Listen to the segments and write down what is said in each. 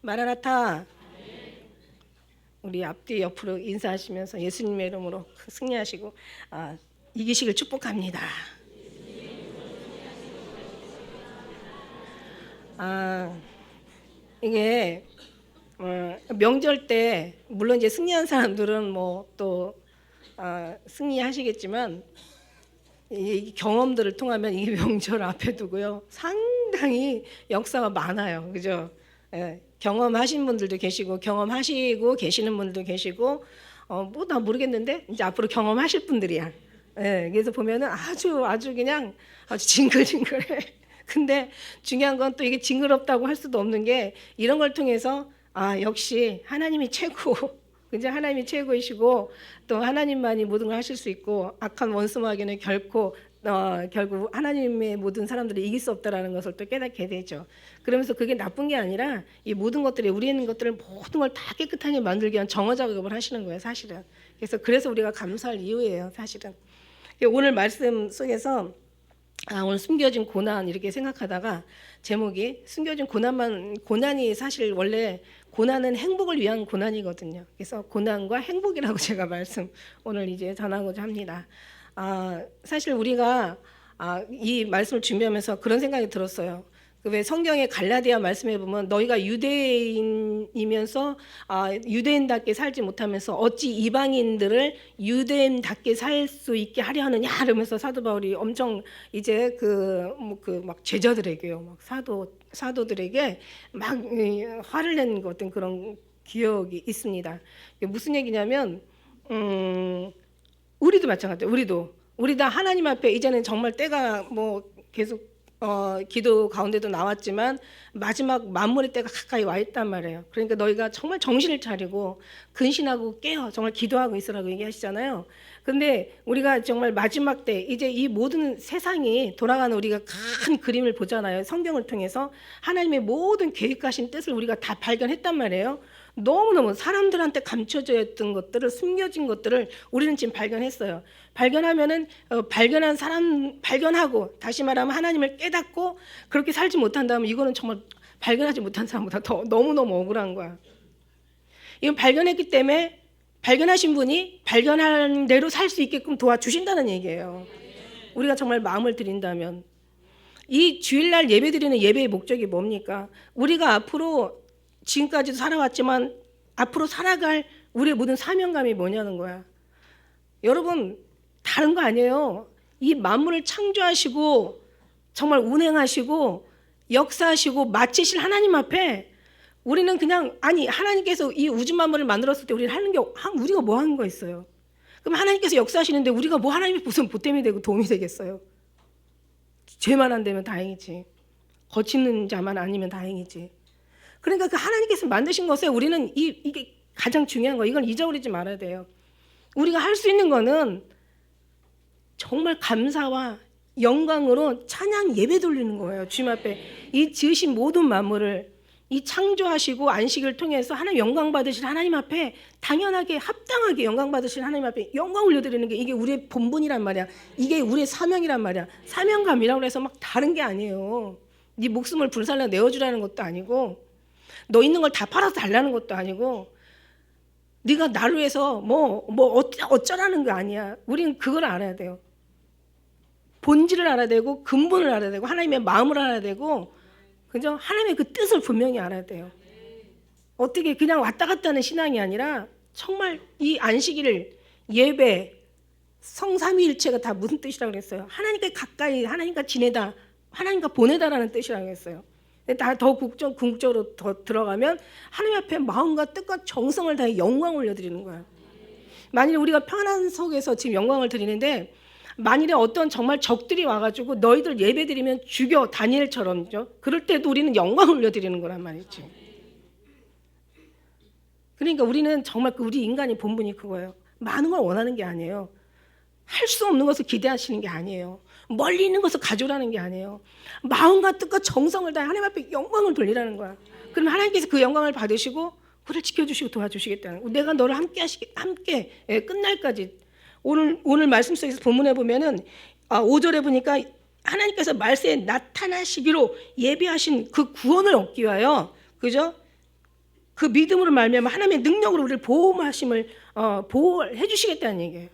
마라나타. 우리 앞뒤 옆으로 인사하시면서 예수님의 이름으로 승리하시고 이기시길 축복합니다. 이게 명절 때 물론 이제 승리한 사람들은 뭐 또 승리하시겠지만 이 경험들을 통하면 이 명절 앞에 두고요 상당히 역사가 많아요, 그죠? 예, 경험하신 분들도 계시고 경험하시고 계시는 분들도 계시고 뭐 나 모르겠는데 이제 앞으로 경험하실 분들이야. 예, 그래서 보면은 아주 그냥 아주 징글징글해. 근데 중요한 건 또 이게 징그럽다고 할 수도 없는 게 이런 걸 통해서 역시 하나님이 최고. 그죠? 하나님이 최고이시고 또 하나님만이 모든 걸 하실 수 있고 악한 원수마귀는 결국 하나님의 모든 사람들을 이길 수 없다라는 것을 또 깨닫게 되죠. 그러면서 그게 나쁜 게 아니라 이 모든 것들이 우리에 있는 것들을 모든 걸 다 깨끗하게 만들기 위한 정화 작업을 하시는 거예요, 사실은. 그래서 우리가 감사할 이유예요, 사실은. 오늘 말씀 속에서 오늘 숨겨진 고난 이렇게 생각하다가 제목이 숨겨진 고난이 사실 원래 고난은 행복을 위한 고난이거든요. 그래서 고난과 행복이라고 제가 오늘 이제 전하고자 합니다. 사실 우리가 이 말씀을 준비하면서 그런 생각이 들었어요. 왜 성경의 갈라디아 말씀에 보면 너희가 유대인이면서 유대인답게 살지 못하면서 어찌 이방인들을 유대인답게 살 수 있게 하려 하느냐 이러면서 사도 바울이 엄청 이제 막 제자들에게요, 막 사도들에게 막 화를 낸 어떤 그런 기억이 있습니다. 무슨 얘기냐면 우리도 마찬가지예요. 우리 다 하나님 앞에 이제는 정말 때가 뭐 계속 기도 가운데도 나왔지만 마지막 만물의 때가 가까이 와 있단 말이에요. 그러니까 너희가 정말 정신을 차리고 근신하고 깨어 정말 기도하고 있으라고 얘기하시잖아요. 근데 우리가 정말 마지막 때 이제 이 모든 세상이 돌아가는 우리가 큰 그림을 보잖아요. 성경을 통해서 하나님의 모든 계획하신 뜻을 우리가 다 발견했단 말이에요. 너무너무 사람들한테 감춰져 있던 것들을, 숨겨진 것들을 우리는 지금 발견했어요. 발견하면은 발견한 사람 발견하고, 다시 말하면 하나님을 깨닫고 그렇게 살지 못한다면 이거는 정말 발견하지 못한 사람보다 더 너무너무 억울한 거야. 이건 발견했기 때문에 발견하신 분이 발견한 대로 살 수 있게끔 도와주신다는 얘기예요. 우리가 정말 마음을 드린다면. 이 주일날 예배드리는 예배의 목적이 뭡니까? 우리가 앞으로 지금까지도 살아왔지만 앞으로 살아갈 우리의 모든 사명감이 뭐냐는 거야. 여러분, 다른 거 아니에요. 이 만물을 창조하시고 정말 운행하시고 역사하시고 마치실 하나님 앞에 우리는 그냥 하나님께서 이 우주 만물을 만들었을 때 우리가 뭐 하는 거 있어요? 그럼 하나님께서 역사하시는데 우리가 뭐 하나님의 무슨 보탬이 되고 도움이 되겠어요? 죄만 안 되면 다행이지. 거치는 자만 아니면 다행이지. 그러니까 그 하나님께서 만드신 것에 우리는 이게 가장 중요한 거, 이건 잊어버리지 말아야 돼요. 우리가 할 수 있는 거는 정말 감사와 영광으로 찬양 예배 돌리는 거예요. 주님 앞에 이 지으신 모든 만물을 이 창조하시고 안식을 통해서 하나님 영광 받으실 하나님 앞에 당연하게 합당하게 영광 받으실 하나님 앞에 영광 올려드리는 게 이게 우리의 본분이란 말이야. 이게 우리의 사명이란 말이야. 사명감이라고 해서 막 다른 게 아니에요. 네 목숨을 불살라 내어주라는 것도 아니고 너 있는 걸 다 팔아서 달라는 것도 아니고 네가 나를 위해서 어쩌라는 거 아니야. 우리는 그걸 알아야 돼요. 본질을 알아야 되고 근본을 알아야 되고 하나님의 마음을 알아야 되고, 그죠? 하나님의 그 뜻을 분명히 알아야 돼요. 어떻게 그냥 왔다 갔다 하는 신앙이 아니라 정말 이 안식일을 예배 성삼위일체가 다 무슨 뜻이라고 그랬어요? 하나님과 가까이 하나님과 지내다, 하나님과 보내다라는 뜻이라고 했어요. 더 궁극적으로 더 들어가면 하나님 앞에 마음과 뜻과 정성을 다해 영광을 올려드리는 거야. 만일에 우리가 편안 속에서 지금 영광을 드리는데 만일에 어떤 정말 적들이 와가지고 너희들 예배드리면 죽여, 다니엘처럼요. 그럴 때도 우리는 영광을 올려드리는 거란 말이지. 그러니까 우리는 정말 우리 인간의 본분이 그거예요. 많은 걸 원하는 게 아니에요. 할 수 없는 것을 기대하시는 게 아니에요. 멀리 있는 것을 가져오라는 게 아니에요. 마음과 뜻과 정성을 다해 하나님 앞에 영광을 돌리라는 거야. 그럼 하나님께서 그 영광을 받으시고 그를 지켜주시고 도와주시겠다는 거야. 내가 너를 함께 끝날까지. 오늘 말씀 속에서 본문에 보면은 5절에 보니까 하나님께서 말세에 나타나시기로 예비하신 그 구원을 얻기 위하여, 그죠? 그 믿음으로 말미암아 하나님의 능력으로 우리를 보호하심을 보호해 주시겠다는 얘기예요.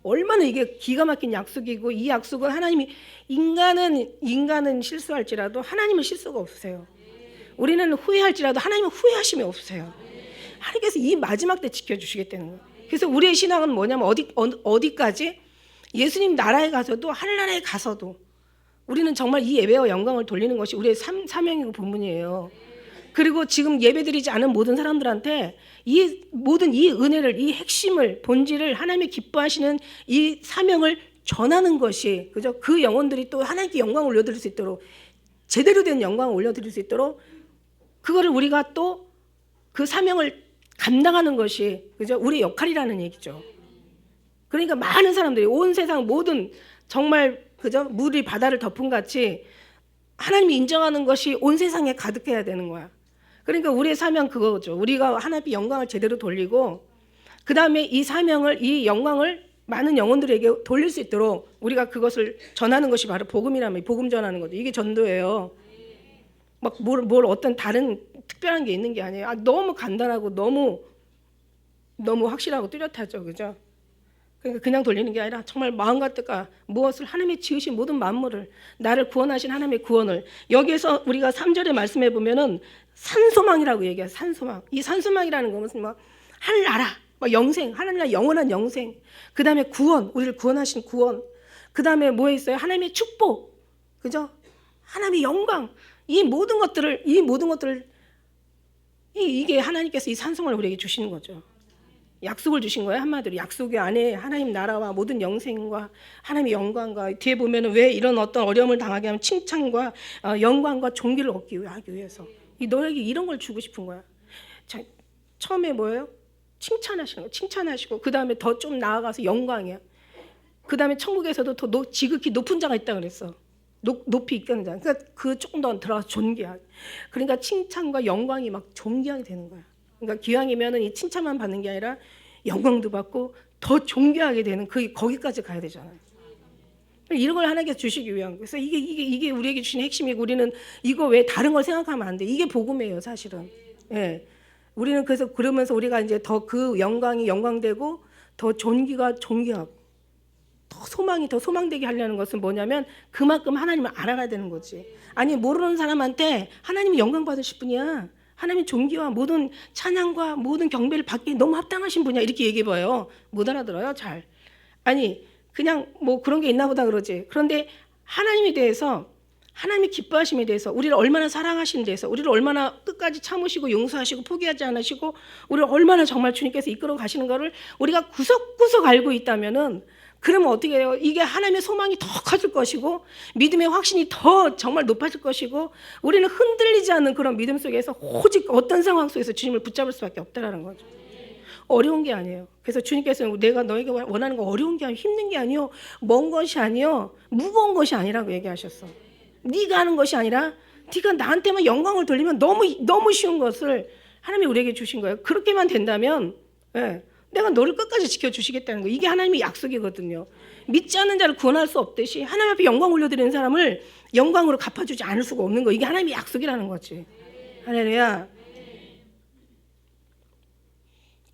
얼마나 이게 기가 막힌 약속이고, 이 약속은 하나님이 인간은 실수할지라도 하나님은 실수가 없으세요. 우리는 후회할지라도 하나님은 후회하심이 없으세요. 하나님께서 이 마지막 때 지켜주시겠다는 거예요. 그래서 우리의 신앙은 뭐냐면 어디까지? 예수님 나라에 가서도, 하늘나라에 가서도 우리는 정말 이 예배와 영광을 돌리는 것이 우리의 사명이고 본분이에요. 그리고 지금 예배드리지 않은 모든 사람들한테 이 모든 이 은혜를, 이 핵심을, 본질을, 하나님이 기뻐하시는 이 사명을 전하는 것이, 그죠? 그 영혼들이 또 하나님께 영광을 올려드릴 수 있도록, 제대로 된 영광을 올려드릴 수 있도록 그거를 우리가 또 그 사명을 감당하는 것이, 그죠? 우리의 역할이라는 얘기죠. 그러니까 많은 사람들이 온 세상 모든 정말, 그죠? 물이 바다를 덮은 같이 하나님이 인정하는 것이 온 세상에 가득해야 되는 거야. 그러니까 우리의 사명 그거죠. 우리가 하나님의 영광을 제대로 돌리고, 그 다음에 이 사명을, 이 영광을 많은 영혼들에게 돌릴 수 있도록 우리가 그것을 전하는 것이 바로 복음이라면, 복음 전하는 거죠. 이게 전도예요. 막 뭘 어떤 다른 특별한 게 있는 게 아니에요. 너무 간단하고 너무 확실하고 뚜렷하죠, 그죠? 그러니까 그냥 돌리는 게 아니라 정말 마음과 뜻과 무엇을, 하나님이 지으신 모든 만물을, 나를 구원하신 하나님의 구원을, 여기에서 우리가 3절에 말씀해 보면은 산소망이라고 얘기해요. 산소망. 이 산소망이라는 것은 뭐 하늘나라, 뭐 영생, 하늘나라 영원한 영생, 그 다음에 구원, 우리를 구원하신 구원, 그 다음에 뭐 있어요? 하나님의 축복, 그죠? 하나님의 영광, 이 모든 것들을 이게 하나님께서 이 산성을 우리에게 주시는 거죠. 약속을 주신 거예요. 한마디로 약속의 안에 하나님 나라와 모든 영생과 하나님의 영광과, 뒤에 보면은 왜 이런 어떤 어려움을 당하게 하면 칭찬과 영광과 존귀를 얻기 위해서 이 너에게 이런 걸 주고 싶은 거야. 자, 처음에 뭐예요? 칭찬하시는 거, 칭찬하시고, 그 다음에 더 좀 나아가서 영광이야. 그 다음에 천국에서도 더 지극히 높은 자가 있다 그랬어. 높이 있겠는 자. 그러니까 그 조금 더 들어가서 존귀하게. 그러니까 칭찬과 영광이 막 존귀하게 되는 거야. 그러니까 기왕이면은 이 칭찬만 받는 게 아니라 영광도 받고 더 존귀하게 되는 거기까지 가야 되잖아요. 이런 걸 하나님께서 주시기 위한 거예요. 그래서 이게 우리에게 주신 핵심이고, 우리는 이거 왜 다른 걸 생각하면 안 돼. 이게 복음이에요, 사실은. 예. 우리는 그래서 그러면서 우리가 이제 더 그 영광이 영광되고, 더 존귀가 존귀하고, 더 소망되게 하려는 것은 뭐냐면 그만큼 하나님을 알아가야 되는 거지. 아니, 모르는 사람한테 하나님이 영광 받으실 분이야, 하나님의 존귀와 모든 찬양과 모든 경배를 받기에 너무 합당하신 분이야, 이렇게 얘기해봐요. 못 알아들어요, 잘. 아니, 그냥 뭐 그런 게 있나 보다 그러지. 그런데 하나님에 대해서, 하나님의 기뻐하심에 대해서, 우리를 얼마나 사랑하시는 데서, 우리를 얼마나 끝까지 참으시고 용서하시고 포기하지 않으시고 우리를 얼마나 정말 주님께서 이끌어 가시는 거를 우리가 구석구석 알고 있다면은, 그러면 어떻게 해요? 이게 하나님의 소망이 더 커질 것이고, 믿음의 확신이 더 정말 높아질 것이고, 우리는 흔들리지 않는 그런 믿음 속에서 오직 어떤 상황 속에서 주님을 붙잡을 수밖에 없다라는 거죠. 어려운 게 아니에요. 그래서 주님께서는 내가 너에게 원하는 거 어려운 게 아니고 힘든 게 아니요, 먼 것이 아니요, 무거운 것이 아니라고 얘기하셨어. 네가 하는 것이 아니라 네가 나한테만 영광을 돌리면 너무 쉬운 것을 하나님이 우리에게 주신 거예요. 그렇게만 된다면, 내가 너를 끝까지 지켜주시겠다는 거예요. 이게 하나님의 약속이거든요. 믿지 않는 자를 구원할 수 없듯이 하나님 앞에 영광 올려드리는 사람을 영광으로 갚아주지 않을 수가 없는 거예요. 이게 하나님의 약속이라는 거지. 할렐루야.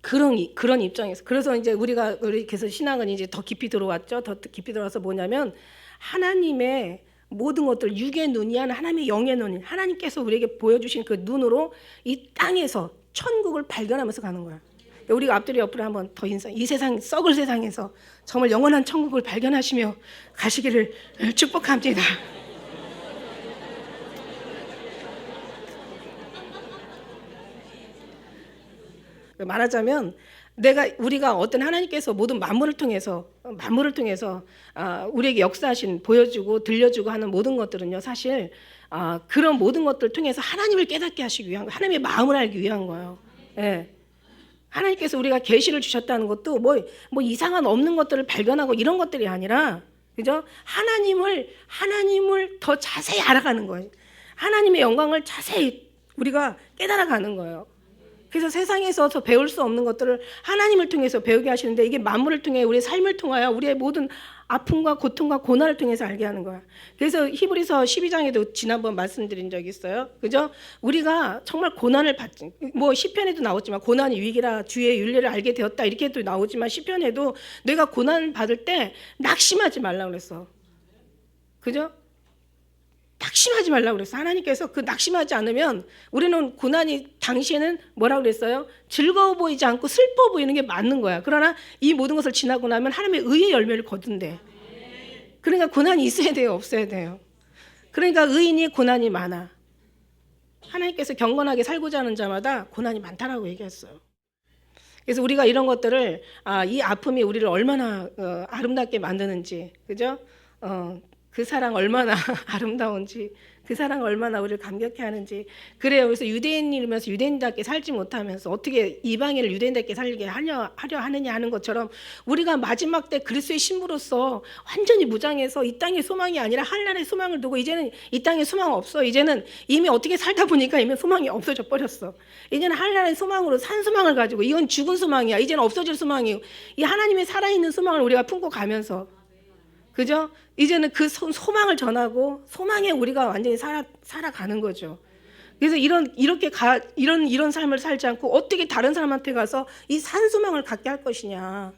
그런 입장에서, 그래서 이제 우리 계속 신앙은 이제 더 깊이 들어왔죠. 더 깊이 들어와서 뭐냐면, 하나님의 모든 것들, 육의 눈이 아닌 하나님의 영의 눈, 하나님께서 우리에게 보여주신 그 눈으로 이 땅에서 천국을 발견하면서 가는 거야. 우리가 앞뒤로 옆으로 한번 더 이 세상, 썩을 세상에서 정말 영원한 천국을 발견하시며 가시기를 축복합니다. 말하자면, 우리가 어떤 하나님께서 모든 만물을 통해서 우리에게 역사하신, 보여주고 들려주고 하는 모든 것들은요, 사실 그런 모든 것들을 통해서 하나님을 깨닫게 하시기 위한 거예요. 하나님의 마음을 알기 위한 거예요. 예. 하나님께서 우리가 계시를 주셨다는 것도 뭐 이상한 없는 것들을 발견하고 이런 것들이 아니라, 그죠? 하나님을 더 자세히 알아가는 거예요. 하나님의 영광을 자세히 우리가 깨달아가는 거예요. 그래서 세상에서 배울 수 없는 것들을 하나님을 통해서 배우게 하시는데, 이게 만물을 통해 우리의 삶을 통하여 우리의 모든 아픔과 고통과 고난을 통해서 알게 하는 거야. 그래서 히브리서 12장에도 지난번 말씀드린 적이 있어요. 그죠? 우리가 정말 고난을 받지, 뭐 시편에도 나오지만 고난이 위기라 주의 윤례를 알게 되었다 이렇게도 나오지만, 시편에도 내가 고난을 받을 때 낙심하지 말라고 그랬어. 그죠? 낙심하지 말라고 그랬어. 하나님께서 그 낙심하지 않으면, 우리는 고난이 당시에는 뭐라고 그랬어요? 즐거워 보이지 않고 슬퍼 보이는 게 맞는 거야. 그러나 이 모든 것을 지나고 나면 하나님의 의의 열매를 거둔대. 그러니까 고난이 있어야 돼요, 없어야 돼요? 그러니까 의인이 고난이 많아. 하나님께서 경건하게 살고자 하는 자마다 고난이 많다라고 얘기했어요. 그래서 우리가 이런 것들을, 이 아픔이 우리를 얼마나 아름답게 만드는지, 그죠? 그 사랑 얼마나 아름다운지, 그 사랑 얼마나 우리를 감격해 하는지. 그래요. 그래서 유대인이면서 유대인답게 살지 못하면서 어떻게 이방인을 유대인답게 살게 하려 하느냐 하는 것처럼, 우리가 마지막 때 그리스도의 신부로서 완전히 무장해서 이 땅의 소망이 아니라 하늘의 소망을 두고, 이제는 이 땅에 소망 없어. 이제는 이미 어떻게 살다 보니까 이미 소망이 없어져 버렸어. 이제는 하늘의 소망으로 산 소망을 가지고, 이건 죽은 소망이야. 이제는 없어질 소망이에요. 이 하나님의 살아있는 소망을 우리가 품고 가면서, 그죠? 이제는 그 소망을 전하고 소망에 우리가 완전히 살아가는 거죠. 그래서 이런 삶을 살지 않고 어떻게 다른 사람한테 가서 이 산소망을 갖게 할 것이냐.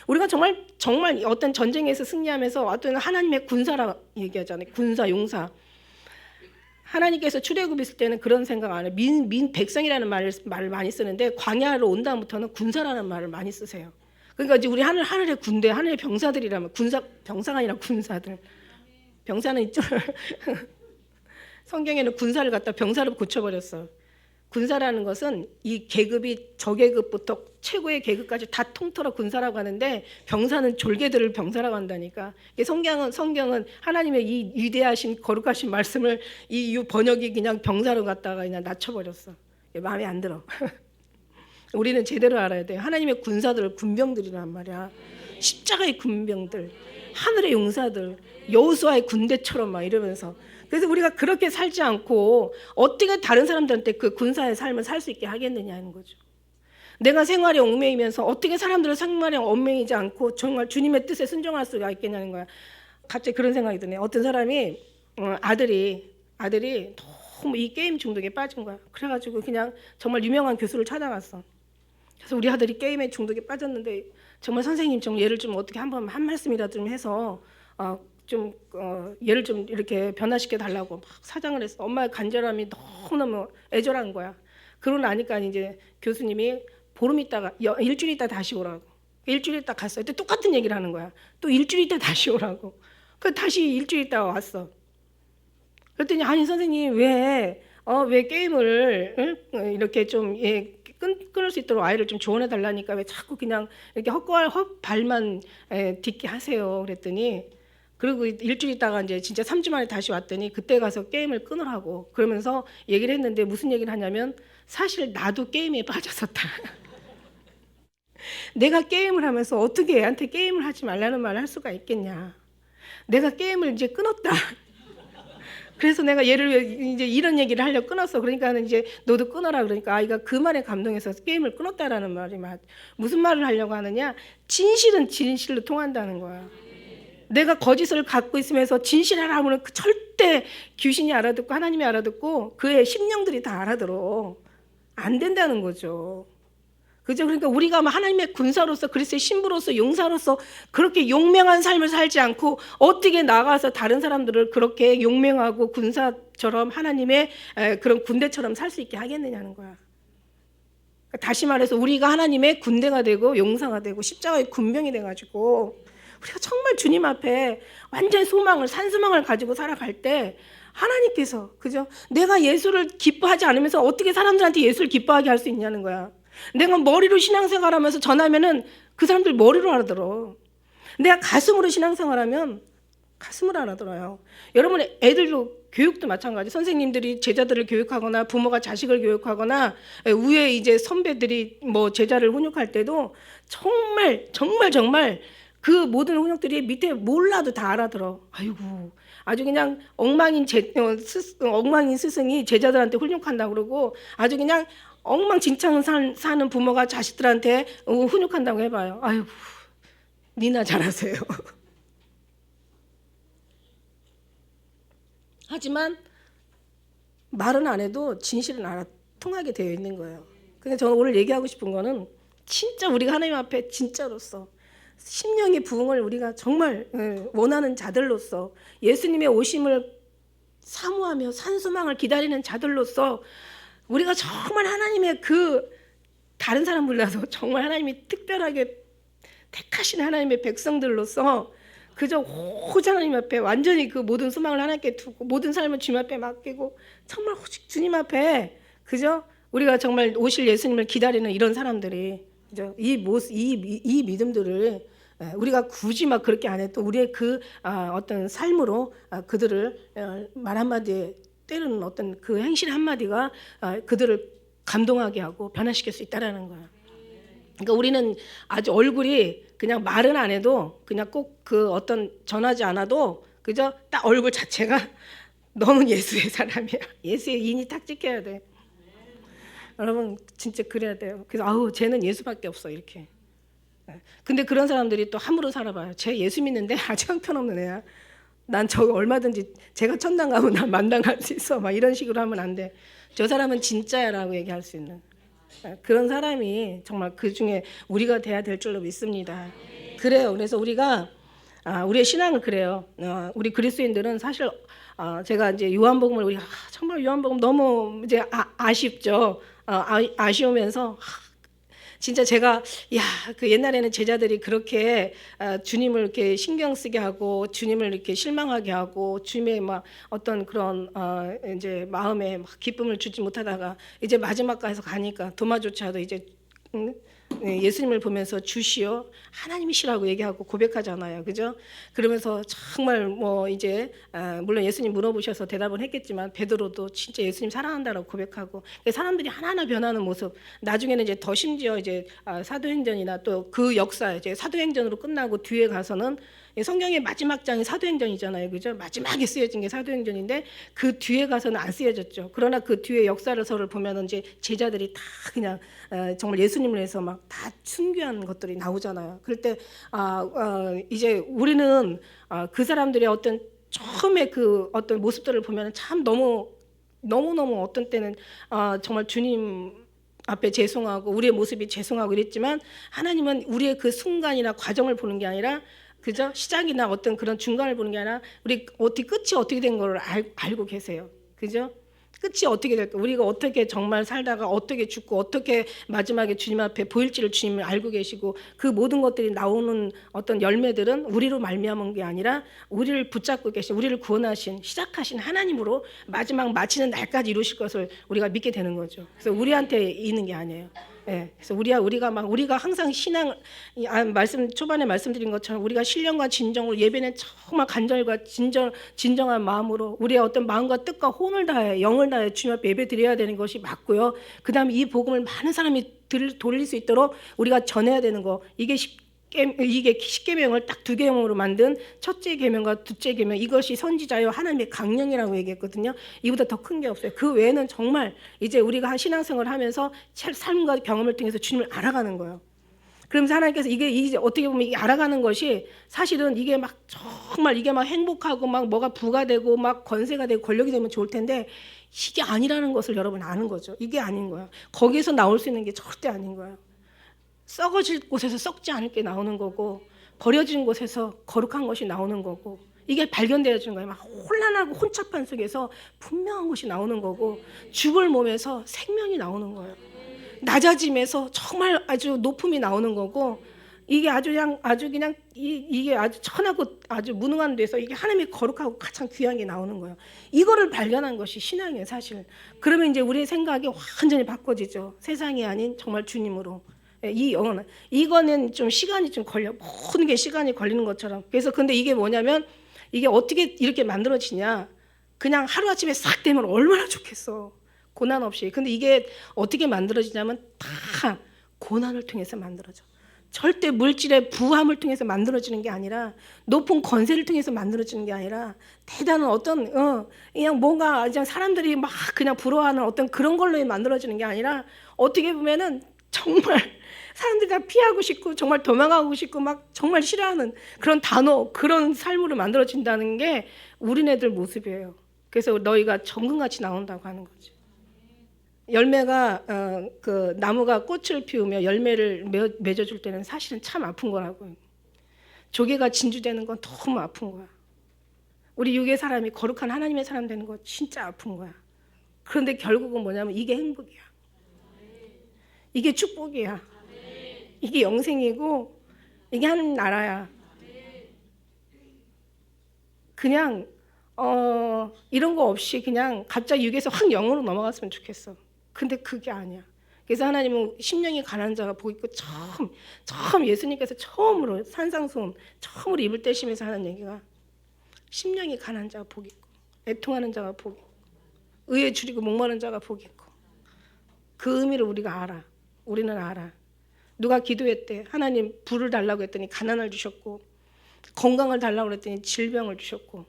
우리가 정말 어떤 전쟁에서 승리하면서 어떤 하나님의 군사라 얘기하잖아요. 군사, 용사. 하나님께서 출애굽 있을 때는 그런 생각 안 해요. 백성이라는 말을 많이 쓰는데, 광야로 온 다음부터는 군사라는 말을 많이 쓰세요. 그러니까 이제 우리 하늘의 군대, 하늘의 병사들이라면, 병사가 아니라 군사들. 병사는 있죠. 성경에는 군사를 갖다 병사로 고쳐버렸어. 군사라는 것은 이 계급이 저계급부터 최고의 계급까지 다 통틀어 군사라고 하는데, 병사는 졸개들을 병사라고 한다니까. 성경은 하나님의 이 위대하신 거룩하신 말씀을 이 번역이 그냥 병사로 갖다가 그냥 낮춰버렸어. 마음에 안 들어. 우리는 제대로 알아야 돼요. 하나님의 군사들을 군병들이란 말이야. 십자가의 군병들, 하늘의 용사들, 여호수아의 군대처럼 막 이러면서. 그래서 우리가 그렇게 살지 않고 어떻게 다른 사람들한테 그 군사의 삶을 살 수 있게 하겠느냐 하는 거죠. 내가 생활에 얽매이면서 어떻게 사람들을 생활에 얽매이지 않고 정말 주님의 뜻에 순종할 수가 있겠냐는 거야. 갑자기 그런 생각이 드네. 어떤 사람이 아들이 너무 이 게임 중독에 빠진 거야. 그래가지고 그냥 정말 유명한 교수를 찾아갔어. 그래서 우리 아들이 게임에 중독에 빠졌는데, 정말 선생님 좀 얘를 좀 어떻게 한 말씀이라도 좀 해서 얘를 좀 이렇게 변화시켜 달라고 막 사장을 했어. 엄마의 간절함이 너무너무 애절한 거야. 그러고 나니까 이제 교수님이 보름 있다가 일주일 있다 다시 오라고. 일주일 있다 갔어요. 또 똑같은 얘기를 하는 거야. 또 일주일 있다 다시 오라고. 그 다시 일주일 있다 왔어. 그랬더니 아니 선생님 왜 게임을 이렇게 좀 끊을 수 있도록 아이를 좀 조언해 달라니까 왜 자꾸 그냥 이렇게 헛발만 딛게 하세요. 그랬더니, 그리고 일주일 있다가 이제 진짜 3주 만에 다시 왔더니 그때 가서 게임을 끊으라고 그러면서 얘기를 했는데, 무슨 얘기를 하냐면, 사실 나도 게임에 빠졌었다. 내가 게임을 하면서 어떻게 애한테 게임을 하지 말라는 말을 할 수가 있겠냐. 내가 게임을 이제 끊었다. 그래서 내가 얘를 이제 이런 얘기를 하려고 끊었어. 그러니까 이제 너도 끊어라. 그러니까 아이가 그 말에 감동해서 게임을 끊었다라는 말이 무슨 말을 하려고 하느냐. 진실은 진실로 통한다는 거야. 내가 거짓을 갖고 있으면서 진실하라 하면 절대 귀신이 알아듣고 하나님이 알아듣고 그의 심령들이 다 알아들어. 안 된다는 거죠. 그죠? 그러니까 우리가 하나님의 군사로서, 그리스도의 신부로서, 용사로서 그렇게 용맹한 삶을 살지 않고 어떻게 나가서 다른 사람들을 그렇게 용맹하고 군사처럼 하나님의 그런 군대처럼 살 수 있게 하겠느냐는 거야. 다시 말해서 우리가 하나님의 군대가 되고 용사가 되고 십자가의 군병이 돼가지고 우리가 정말 주님 앞에 완전 산소망을 가지고 살아갈 때, 하나님께서, 그죠? 내가 예수를 기뻐하지 않으면서 어떻게 사람들한테 예수를 기뻐하게 할 수 있냐는 거야. 내가 머리로 신앙생활하면서 전하면은 그 사람들 머리로 알아들어. 내가 가슴으로 신앙생활하면 가슴으로 알아들어요. 여러분의 애들도 교육도 마찬가지. 선생님들이 제자들을 교육하거나 부모가 자식을 교육하거나 위에 이제 선배들이 뭐 제자를 훈육할 때도 정말 그 모든 훈육들이 밑에 몰라도 다 알아들어. 아이고, 아주 그냥 엉망인 스승이 제자들한테 훈육한다고 그러고 아주 그냥 엉망진창 사는 부모가 자식들한테 훈육한다고 해봐요. 아유, 니나 잘하세요. 하지만 말은 안 해도 진실은 알아 통하게 되어 있는 거예요. 그래서 저는 오늘 얘기하고 싶은 거는 진짜 우리가 하나님 앞에 진짜로서 심령의 부흥을 우리가 정말 원하는 자들로서 예수님의 오심을 사모하며 산소망을 기다리는 자들로서 우리가 정말 하나님의 그 다른 사람보다도 정말 하나님이 특별하게 택하신 하나님의 백성들로서 그저 오직 하나님 앞에 완전히 그 모든 소망을 하나님께 두고 모든 삶을 주님 앞에 맡기고 정말 오직 주님 앞에 그저 우리가 정말 오실 예수님을 기다리는 이런 사람들이 그죠? 이 모습, 이 믿음들을 우리가 굳이 막 그렇게 안 해도 우리의 그 어떤 삶으로 그들을 말 한마디에 때리는 어떤 그 행실 한마디가 그들을 감동하게 하고 변화시킬 수 있다라는 거예요. 그러니까 우리는 아주 얼굴이 그냥 말은 안 해도 그냥 꼭 그 어떤 전하지 않아도 그저 딱 얼굴 자체가 너는 예수의 사람이야. 예수의 인이 딱 찍혀야 돼. 여러분 진짜 그래야 돼요. 그래서 아우 쟤는 예수밖에 없어 이렇게. 근데 그런 사람들이 또 함부로 살아봐요. 쟤 예수 믿는데 아주 형편없는 애야. 난 저거 얼마든지 제가 천당 가면 난 만당 갈 수 있어. 막 이런 식으로 하면 안 돼. 저 사람은 진짜야라고 얘기할 수 있는 그런 사람이 정말 그 중에 우리가 돼야 될 줄로 믿습니다. 그래요. 그래서 우리가 우리의 신앙은 그래요. 우리 그리스도인들은 사실 제가 이제 요한복음을 우리 정말 요한복음 너무 이제 아쉽죠. 아쉬우면서 진짜 제가 그 옛날에는 제자들이 그렇게 주님을 이렇게 신경 쓰게 하고 주님을 이렇게 실망하게 하고 주님의 막 어떤 그런 이제 마음에 막 기쁨을 주지 못하다가 이제 마지막까지 가니까 도마조차도 이제 예수님을 보면서 주시오 하나님이시라고 얘기하고 고백하잖아요, 그죠? 그러면서 정말 뭐 이제 물론 예수님 물어보셔서 대답은 했겠지만 베드로도 진짜 예수님 사랑한다라고 고백하고 사람들이 하나하나 변하는 모습. 나중에는 이제 더 심지어 이제 사도행전이나 또 그 역사 이제 사도행전으로 끝나고 뒤에 가서는 성경의 마지막 장이 사도행전이잖아요, 그죠? 마지막에 쓰여진 게 사도행전인데 그 뒤에 가서는 안 쓰여졌죠. 그러나 그 뒤에 역사서를 보면은 이제 제자들이 다 그냥 정말 예수님을 해서 막 다 순교한 것들이 나오잖아요. 그럴 때 이제 우리는 그 사람들의 어떤 처음에 그 어떤 모습들을 보면 참 너무 어떤 때는 정말 주님 앞에 죄송하고 우리의 모습이 죄송하고 이랬지만 하나님은 우리의 그 순간이나 과정을 보는 게 아니라 그저 시작이나 어떤 그런 중간을 보는 게 아니라 우리 끝이 어떻게 된 걸 알고 계세요. 그죠? 끝이 어떻게 될까? 우리가 어떻게 정말 살다가 어떻게 죽고 어떻게 마지막에 주님 앞에 보일지를 주님을 알고 계시고 그 모든 것들이 나오는 어떤 열매들은 우리로 말미암은 게 아니라 우리를 붙잡고 계신 우리를 구원하신 시작하신 하나님으로 마지막 마치는 날까지 이루실 것을 우리가 믿게 되는 거죠. 그래서 우리한테 있는 게 아니에요. 그래서 우리가 항상 신앙 말씀 초반에 말씀드린 것처럼 우리가 신령과 진정으로 예배는 정말 간절과 진정한 마음으로 우리의 어떤 마음과 뜻과 혼을 다해 영을 다해 주님 앞에 예배 드려야 되는 것이 맞고요. 그다음에 이 복음을 많은 사람이 돌릴 수 있도록 우리가 전해야 되는 거 이게 10계명을 딱 2계명으로 만든 첫째 계명과 둘째 계명 이것이 선지자요 하나님의 강령이라고 얘기했거든요. 이보다 더 큰 게 없어요. 그 외에는 정말 이제 우리가 신앙생활을 하면서 삶과 경험을 통해서 주님을 알아가는 거예요. 그러면서 하나님께서 이게 어떻게 보면 이게 알아가는 것이 사실은 이게 막 정말 이게 막 행복하고 막 뭐가 부가되고 막 권세가 되고 권력이 되면 좋을 텐데 이게 아니라는 것을 여러분 아는 거죠. 이게 아닌 거예요. 거기에서 나올 수 있는 게 절대 아닌 거예요. 썩어질 곳에서 썩지 않을 게 나오는 거고 버려진 곳에서 거룩한 것이 나오는 거고 이게 발견되어지는 거예요. 막 혼란하고 혼잡한 속에서 분명한 것이 나오는 거고 죽을 몸에서 생명이 나오는 거예요. 낮아짐에서 정말 아주 높음이 나오는 거고 이게 아주 그냥 이게 아주 천하고 아주 무능한 데서 이게 하나님의 거룩하고 가장 귀한 게 나오는 거예요. 이거를 발견한 것이 신앙이에요, 사실. 그러면 이제 우리의 생각이 완전히 바꿔지죠. 세상이 아닌 정말 주님으로. 이거는 좀 시간이 좀 걸려. 모든 게 시간이 걸리는 것처럼. 그래서 근데 이게 뭐냐면 이게 어떻게 이렇게 만들어지냐. 그냥 하루아침에 싹 되면 얼마나 좋겠어. 고난 없이. 근데 이게 어떻게 만들어지냐면 다 고난을 통해서 만들어져. 절대 물질의 부함을 통해서 만들어지는 게 아니라, 높은 권세를 통해서 만들어지는 게 아니라, 대단한 어떤 그냥 뭔가 그냥 사람들이 막 그냥 부러워하는 어떤 그런 걸로 만들어지는 게 아니라, 어떻게 보면은 정말 사람들이 다 피하고 싶고 정말 도망가고 싶고 막 정말 싫어하는 그런 단어, 그런 삶으로 만들어진다는 게 우리네들 모습이에요. 그래서 너희가 정금같이 나온다고 하는 거죠. 열매가 그 나무가 꽃을 피우며 열매를 맺어줄 때는 사실은 참 아픈 거라고요. 조개가 진주되는 건 너무 아픈 거야. 우리 육의 사람이 거룩한 하나님의 사람 되는 거 진짜 아픈 거야. 그런데 결국은 뭐냐면 이게 행복이야. 이게 축복이야. 이게 영생이고 이게 하나님 나라야. 그냥 이런 거 없이 그냥 갑자기 육에서 확 영으로 넘어갔으면 좋겠어. 근데 그게 아니야. 그래서 하나님은 심령이 가난한 자가 복 있고, 처음 예수님께서 처음으로 산상수훈 처음으로 입을 떼시면서 하는 얘기가 심령이 가난한 자가 복 있고 애통하는 자가 복 있고 의에 줄이고 목마른 자가 복 있고. 그 의미를 우리가 알아. 우리는 알아. 누가 기도했대. 하나님 부를 달라고 했더니 가난을 주셨고, 건강을 달라고 했더니 질병을 주셨고,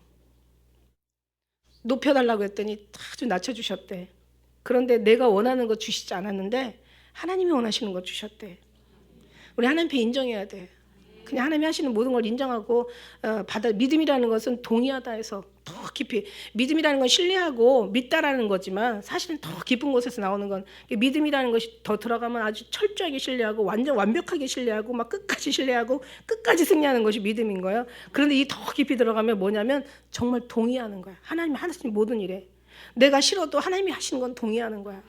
높여달라고 했더니 아주 낮춰주셨대. 그런데 내가 원하는 거 주시지 않았는데 하나님이 원하시는 거 주셨대. 우리 하나님 앞에 인정해야 돼. 그냥 하나님이 하시는 모든 걸 인정하고 믿음이라는 것은 동의하다 해서 더 깊이, 믿음이라는 건 신뢰하고 믿다라는 거지만 사실은 더 깊은 곳에서 나오는 건, 믿음이라는 것이 더 들어가면 아주 철저하게 신뢰하고 완전 완벽하게 신뢰하고 막 끝까지 신뢰하고 끝까지 승리하는 것이 믿음인 거예요. 그런데 이 더 깊이 들어가면 뭐냐면 정말 동의하는 거야. 하나님이 하시는 모든 일에 내가 싫어도 하나님이 하시는 건 동의하는 거야.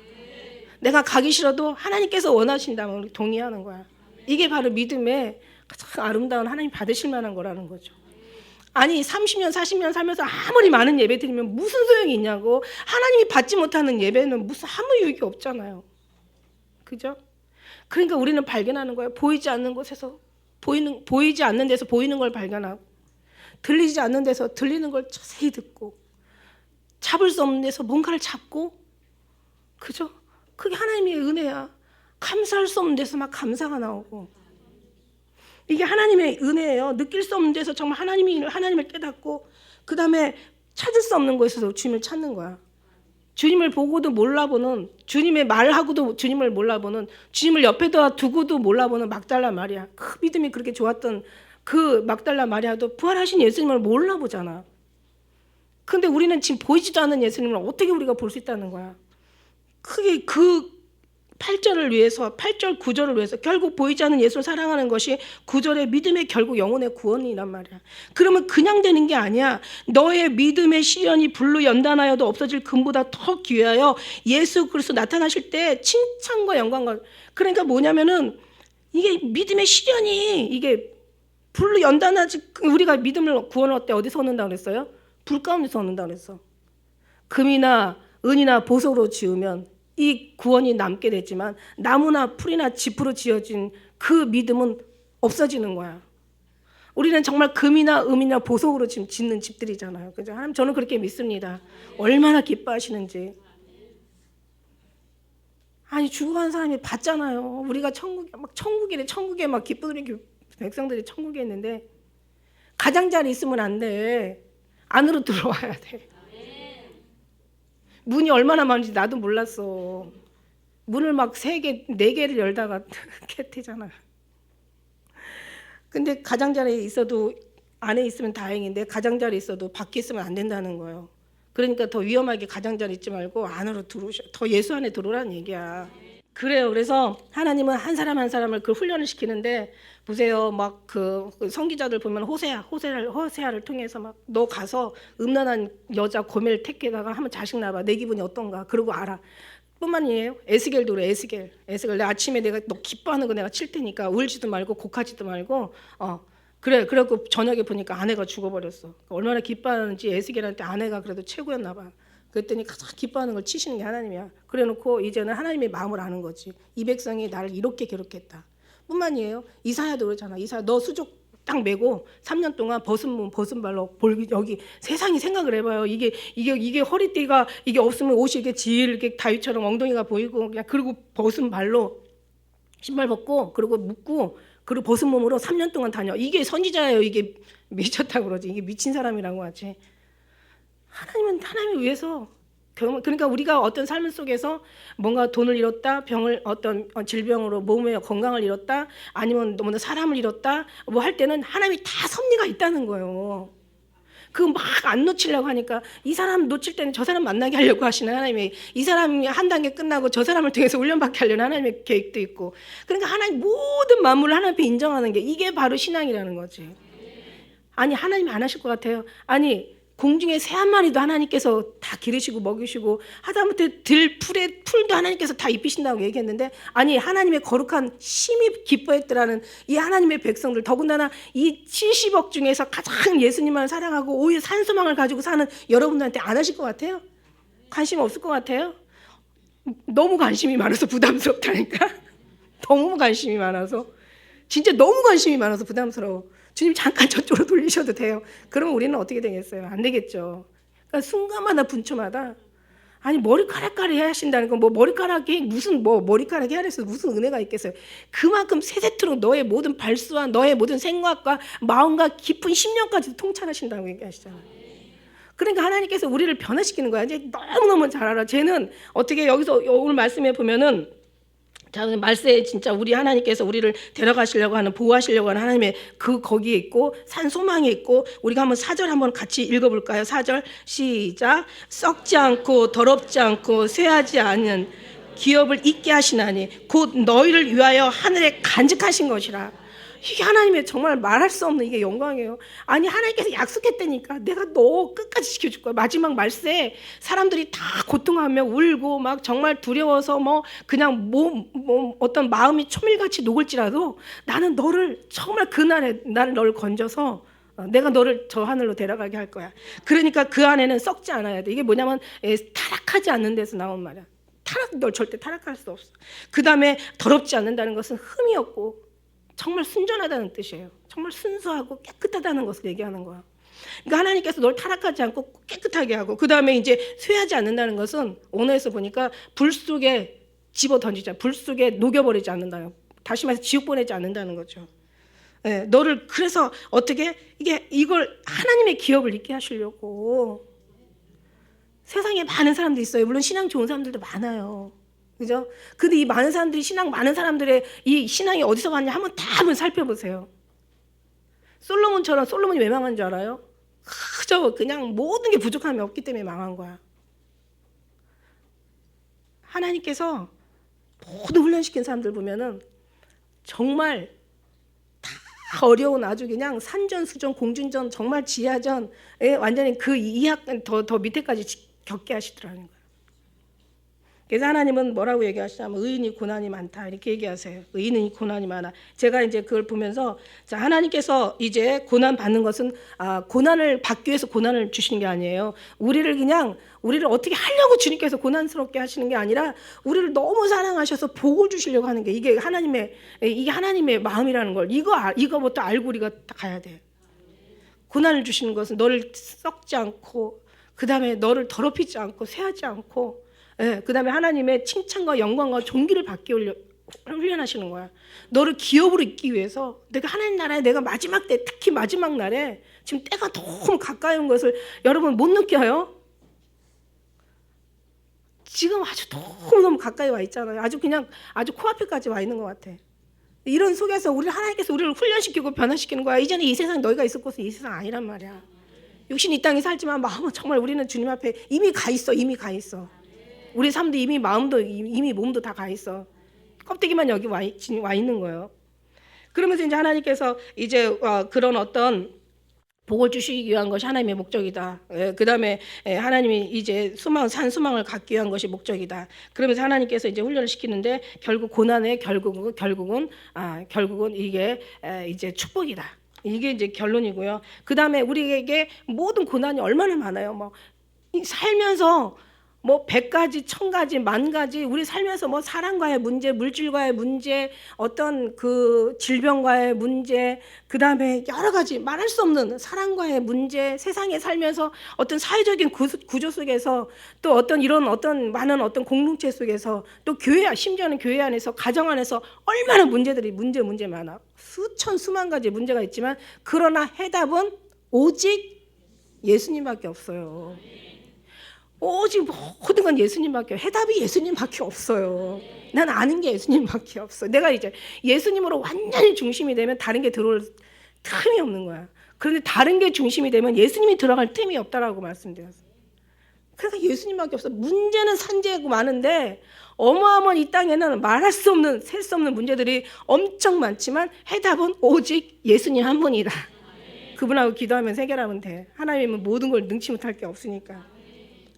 내가 가기 싫어도 하나님께서 원하신다면 동의하는 거야. 이게 바로 믿음의 가장 아름다운, 하나님 받으실 만한 거라는 거죠. 아니 30년 40년 살면서 아무리 많은 예배 드리면 무슨 소용이 있냐고. 하나님이 받지 못하는 예배는 무슨 아무 유익이 없잖아요. 그죠? 그러니까 우리는 발견하는 거예요. 보이지 않는 곳에서 보이지 않는 데서 보이는 걸 발견하고, 들리지 않는 데서 들리는 걸 자세히 듣고, 잡을 수 없는 데서 뭔가를 잡고. 그죠? 그게 하나님의 은혜야. 감사할 수 없는 데서 막 감사가 나오고. 이게 하나님의 은혜예요. 느낄 수 없는 데서 정말 하나님을 깨닫고, 그 다음에 찾을 수 없는 곳에서 주님을 찾는 거야. 주님을 보고도 몰라보는, 주님의 말하고도 주님을 몰라보는, 주님을 옆에다 두고도 몰라보는 막달라 마리아. 그 믿음이 그렇게 좋았던 그 막달라 마리아도 부활하신 예수님을 몰라보잖아. 근데 우리는 지금 보이지도 않는 예수님을 어떻게 우리가 볼 수 있다는 거야. 크게 그 8절을 위해서, 8절 9절을 위해서 결국 보이지 않는 예수를 사랑하는 것이 9절의 믿음의 결국 영혼의 구원이란 말이야. 그러면 그냥 되는 게 아니야. 너의 믿음의 시련이 불로 연단하여도 없어질 금보다 더 귀하여 예수 그리스도 나타나실 때 칭찬과 영광과. 그러니까 뭐냐면은 이게 믿음의 시련이 이게 불로 연단하지. 우리가 믿음을 구원을 어디서 얻는다고 그랬어요? 불 가운데서 얻는다고 그랬어. 금이나 은이나 보석으로 지으면 이 구원이 남게 되지만 나무나 풀이나 짚으로 지어진 그 믿음은 없어지는 거야. 우리는 정말 금이나 은이나 보석으로 지금 짓는 집들이잖아요. 그죠? 하나님, 저는 그렇게 믿습니다. 얼마나 기뻐하시는지. 아니 죽어간 사람이 봤잖아요. 우리가 천국에 막 기쁘게 백성들이 천국에 있는데 가장자리 있으면 안 돼. 안으로 들어와야 돼. 문이 얼마나 많은지 나도 몰랐어. 문을 막 3개, 4개를 열다가 캣이잖아. 근데 가장자리에 있어도 안에 있으면 다행인데 가장자리에 있어도 밖에 있으면 안 된다는 거예요. 그러니까 더 위험하게 가장자리 있지 말고 안으로 들어오셔. 더 예수 안에 들어오라는 얘기야. 그래요. 그래서 하나님은 한 사람 한 사람을 그 훈련을 시키는데, 보세요. 막 그 선기자들 보면 호세아를 통해서 막 너 가서 음란한 여자 고멜 택해다가 한번 자식 낳아봐. 내 기분이 어떤가. 그러고 알아. 뿐만 아니에요. 에스겔도 그래. 에스겔. 내가 아침에 내가 너 기뻐하는 거 내가 칠 테니까 울지도 말고 곡하지도 말고 그래. 그래갖고 저녁에 보니까 아내가 죽어버렸어. 얼마나 기뻐하는지 에스겔한테 아내가 그래도 최고였나 봐. 그랬더니 가장 기뻐하는 걸 치시는 게 하나님이야. 그래놓고 이제는 하나님의 마음을 아는 거지. 이 백성이 나를 이렇게 괴롭겠다. 뿐만 아니에요. 이사야도 그러잖아. 이사야 너 수족 딱 메고 3년 동안 벗은 발로 여기 세상이 생각을 해봐요. 이게 허리띠가 이게 없으면 옷이 이렇게 이렇게 다윗처럼 엉덩이가 보이고 그냥 그리고 벗은 발로 신발 벗고 그리고 묶고 그리고 벗은 몸으로 3년 동안 다녀. 이게 선지자예요. 이게 미쳤다고 그러지. 이게 미친 사람이라고 하지. 하나님은 하나님을 위해서 그러니까 우리가 어떤 삶 속에서 뭔가 돈을 잃었다, 병을 어떤 질병으로 몸의 건강을 잃었다, 아니면 뭐 사람을 잃었다, 뭐 할 때는 하나님이 다 섭리가 있다는 거예요. 그거 막 안 놓치려고 하니까 이 사람 놓칠 때는 저 사람 만나게 하려고 하시는 하나님이, 이 사람이 한 단계 끝나고 저 사람을 통해서 훈련받게 하려는 하나님의 계획도 있고, 그러니까 하나님 모든 만물을 하나님 앞에 인정하는 게 이게 바로 신앙이라는 거지. 아니 하나님이 안 하실 것 같아요? 아니 공중에 새 한 마리도 하나님께서 다 기르시고 먹이시고 하다못해 풀도 하나님께서 다 입히신다고 얘기했는데, 아니 하나님의 거룩한 심히 기뻐했더라는 이 하나님의 백성들, 더군다나 이 70억 중에서 가장 예수님을 사랑하고 오히려 산소망을 가지고 사는 여러분들한테 안 하실 것 같아요? 관심 없을 것 같아요? 너무 관심이 많아서 부담스럽다니까. 너무 관심이 많아서, 진짜 너무 관심이 많아서 부담스러워. 주님 잠깐 저쪽으로 돌리셔도 돼요. 그러면 우리는 어떻게 되겠어요? 안 되겠죠. 그러니까 순간마다 분초마다, 아니 머리카락까지 해야 하신다는 건 뭐 머리카락이 무슨 뭐 머리카락이 하래서 무슨 은혜가 있겠어요? 그만큼 세세토록 너의 모든 발수와 너의 모든 생각과 마음과 깊은 심령까지도 통찰하신다고 얘기하시잖아요. 그러니까 하나님께서 우리를 변화시키는 거야. 이제 너무너무 잘 알아. 쟤는 어떻게 여기서 오늘 말씀해 보면은, 자, 말세에 진짜 우리 하나님께서 우리를 데려가시려고 하는, 보호하시려고 하는 하나님의 그 거기에 있고 산 소망이 있고, 우리가 한번 4절 한번 같이 읽어볼까요? 4절 시작. 썩지 않고 더럽지 않고 쇠하지 않은 기업을 잊게 하시나니 곧 너희를 위하여 하늘에 간직하신 것이라. 이게 하나님의 정말 말할 수 없는 이게 영광이에요. 아니 하나님께서 약속했다니까. 내가 너 끝까지 지켜줄 거야. 마지막 말세에 사람들이 다 고통하며 울고 막 정말 두려워서 뭐 그냥 어떤 마음이 초밀같이 녹을지라도 나는 너를 정말 그날에 나는 너를 건져서 내가 너를 저 하늘로 데려가게 할 거야. 그러니까 그 안에는 썩지 않아야 돼. 이게 뭐냐면 타락하지 않는 데서 나온 말이야. 널 절대 타락할 수 없어. 그 다음에 더럽지 않는다는 것은 흠이 없고 정말 순전하다는 뜻이에요. 정말 순수하고 깨끗하다는 것을 얘기하는 거야. 그러니까 하나님께서 널 타락하지 않고 깨끗하게 하고, 그 다음에 이제 쇠하지 않는다는 것은 오늘에서 보니까 불 속에 집어 던지자, 불 속에 녹여버리지 않는다요. 다시 말해서 지옥 보내지 않는다는 거죠. 네, 너를 그래서 어떻게 이걸 하나님의 기업을 잊게 하시려고. 세상에 많은 사람들이 있어요. 물론 신앙 좋은 사람들도 많아요. 그죠? 근데 이 많은 사람들이 많은 사람들의 이 신앙이 어디서 왔냐 한번 살펴보세요. 솔로몬이 왜 망한 줄 알아요? 그저 그냥 모든 게 부족함이 없기 때문에 망한 거야. 하나님께서 모든 훈련시킨 사람들 보면은 정말 다 어려운 아주 그냥 산전수전, 공중전, 정말 지하전, 완전히 그 이하 더 밑에까지 겪게 하시더라는 거예요. 그래서 하나님은 뭐라고 얘기하시냐면 의인이 고난이 많다 이렇게 얘기하세요. 의인이 고난이 많아. 제가 이제 그걸 보면서, 자, 하나님께서 이제 고난 받는 것은 고난을 받기 위해서 고난을 주시는 게 아니에요. 우리를 어떻게 하려고 주님께서 고난스럽게 하시는 게 아니라 우리를 너무 사랑하셔서 복을 주시려고 하는 게 이게 하나님의 마음이라는 걸 이거부터 알고 우리가 가야 돼. 고난을 주시는 것은 너를 썩지 않고, 그 다음에 너를 더럽히지 않고 쇠하지 않고, 그 다음에 하나님의 칭찬과 영광과 존귀를 받기 훈련하시는 거야. 너를 기업으로 있기 위해서 내가 하나님 나라에 내가 마지막 때, 특히 마지막 날에 지금 때가 너무 가까이 온 것을 여러분 못 느껴요? 지금 아주 너무 가까이 와 있잖아요. 아주 코앞에까지 와 있는 것 같아. 이런 속에서 하나님께서 우리를 훈련시키고 변화시키는 거야. 이제는 이 세상 너희가 있을 곳은 이 세상 아니란 말이야. 육신 이 땅에 살지만 마음은 정말 우리는 주님 앞에 이미 가 있어. 우리 삶도 이미 마음도 이미 몸도 다 가 있어. 껍데기만 여기 와 있는 거예요. 그러면서 이제 하나님께서 이제 그런 어떤 복을 주시기 위한 것이 하나님의 목적이다. 그 다음에 하나님이 이제 산 소망을 갖기 위한 것이 목적이다. 그러면서 하나님께서 이제 훈련을 시키는데 결국 고난의 결국은 이게 이제 축복이다. 이게 이제 결론이고요. 그 다음에 우리에게 모든 고난이 얼마나 많아요. 살면서 뭐 100가지, 1000가지, 10,000가지 우리 살면서 뭐 사람과의 문제, 물질과의 문제, 어떤 그 질병과의 문제, 그다음에 여러 가지 말할 수 없는 사랑과의 문제, 세상에 살면서 어떤 사회적인 구조 속에서 또 어떤 이런 어떤 많은 어떤 공동체 속에서 또 교회, 심지어는 교회 안에서 가정 안에서 얼마나 문제들이 문제 많아. 수천 수만 가지 문제가 있지만 그러나 해답은 오직 예수님밖에 없어요. 오직 모든 건 예수님밖에, 해답이 예수님밖에 없어요. 난 아는 게 예수님밖에 없어. 내가 이제 예수님으로 완전히 중심이 되면 다른 게 들어올 틈이 없는 거야. 그런데 다른 게 중심이 되면 예수님이 들어갈 틈이 없다라고 말씀드렸어요. 그러니까 예수님밖에 없어. 문제는 산재고 많은데 어마어마한 이 땅에는 말할 수 없는, 셀 수 없는 문제들이 엄청 많지만 해답은 오직 예수님 한 분이다. 그분하고 기도하면서 해결하면 돼. 하나님은 모든 걸 능치 못할 게 없으니까.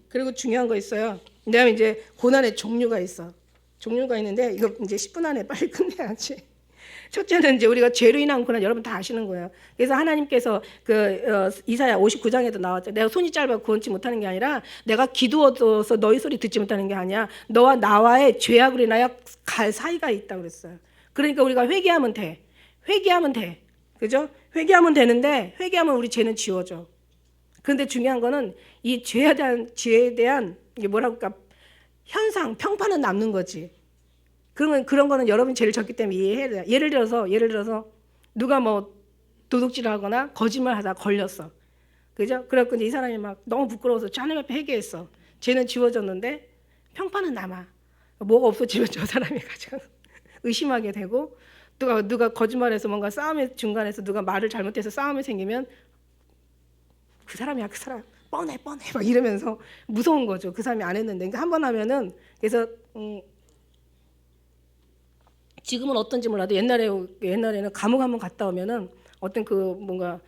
그리고 중요한 거 있어요. 내가 이제 고난의 종류가 있어. 종류가 있는데 이거 이제 10분 안에 빨리 끝내야지. 첫째는 이제 우리가 죄로 인한 고난, 여러분 다 아시는 거예요. 그래서 하나님께서 이사야 59장에도 나왔죠. 내가 손이 짧아 구원치 못하는 게 아니라 내가 기도어서 너희 소리 듣지 못하는 게 아니야. 너와 나와의 죄악으로 인하여 갈 사이가 있다고 그랬어요. 그러니까 우리가 회개하면 돼. 회개하면 돼. 그죠? 회개하면 되는데 회개하면 우리 죄는 지워져. 그런데 중요한 거는 이 죄에 대한 이게 뭐라고 할까? 현상, 평판은 남는 거지. 그러면 그런 거는 여러분이 죄를 졌기 때문에 이해해야 돼요. 예를 들어서 누가 뭐 도둑질을 하거나 거짓말하다 걸렸어. 그죠? 그래갖고 이 사람이 막 너무 부끄러워서 하나님 앞에 회개했어. 죄는 지워졌는데 평판은 남아. 뭐가 없어지면 저 사람이 가장 의심하게 되고, 누가 거짓말해서 뭔가 싸움의 중간에서 누가 말을 잘못해서 싸움이 생기면 그 사람이야, 그 사람 뻔해 막 이러면서 무서운 거죠. 그 사람이 안 했는데. 그러니까 한 번 하면은, 그래서 지금은 어떤지 몰라도 옛날에는 감옥 한번 갔다 오면은 어떤 그 뭔가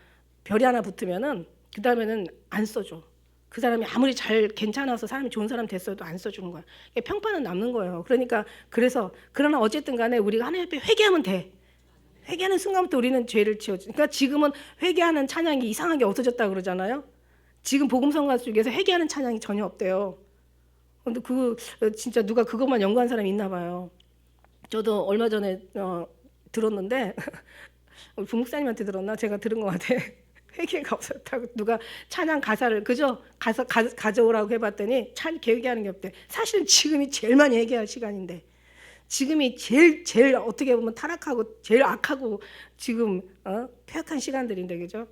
별이 하나 붙으면은 그 다음에는 안 써줘. 그 사람이 아무리 잘 괜찮아서 사람이 좋은 사람 됐어도 안 써주는 거야. 평판은 남는 거예요. 그러나 어쨌든 간에 우리가 하나님 앞에 회개하면 돼. 회개하는 순간부터 우리는 죄를 지워줘. 그러니까 지금은 회개하는 찬양이 이상하게 없어졌다고 그러잖아요. 지금 복음성가 쪽에서 회개하는 찬양이 전혀 없대요. 근데 진짜 누가 그것만 연구한 사람이 있나 봐요. 저도 얼마 전에 들었는데 우리 부목사님한테 들었나? 제가 들은 것 같아. 회개가 없었다고. 누가 찬양 가사를 그죠? 가져오라고 해봤더니 회개하는 게 없대. 사실 지금이 제일 많이 회개할 시간인데, 지금이 제일 어떻게 보면 타락하고 제일 악하고 지금 폐역한 시간들인데, 그죠?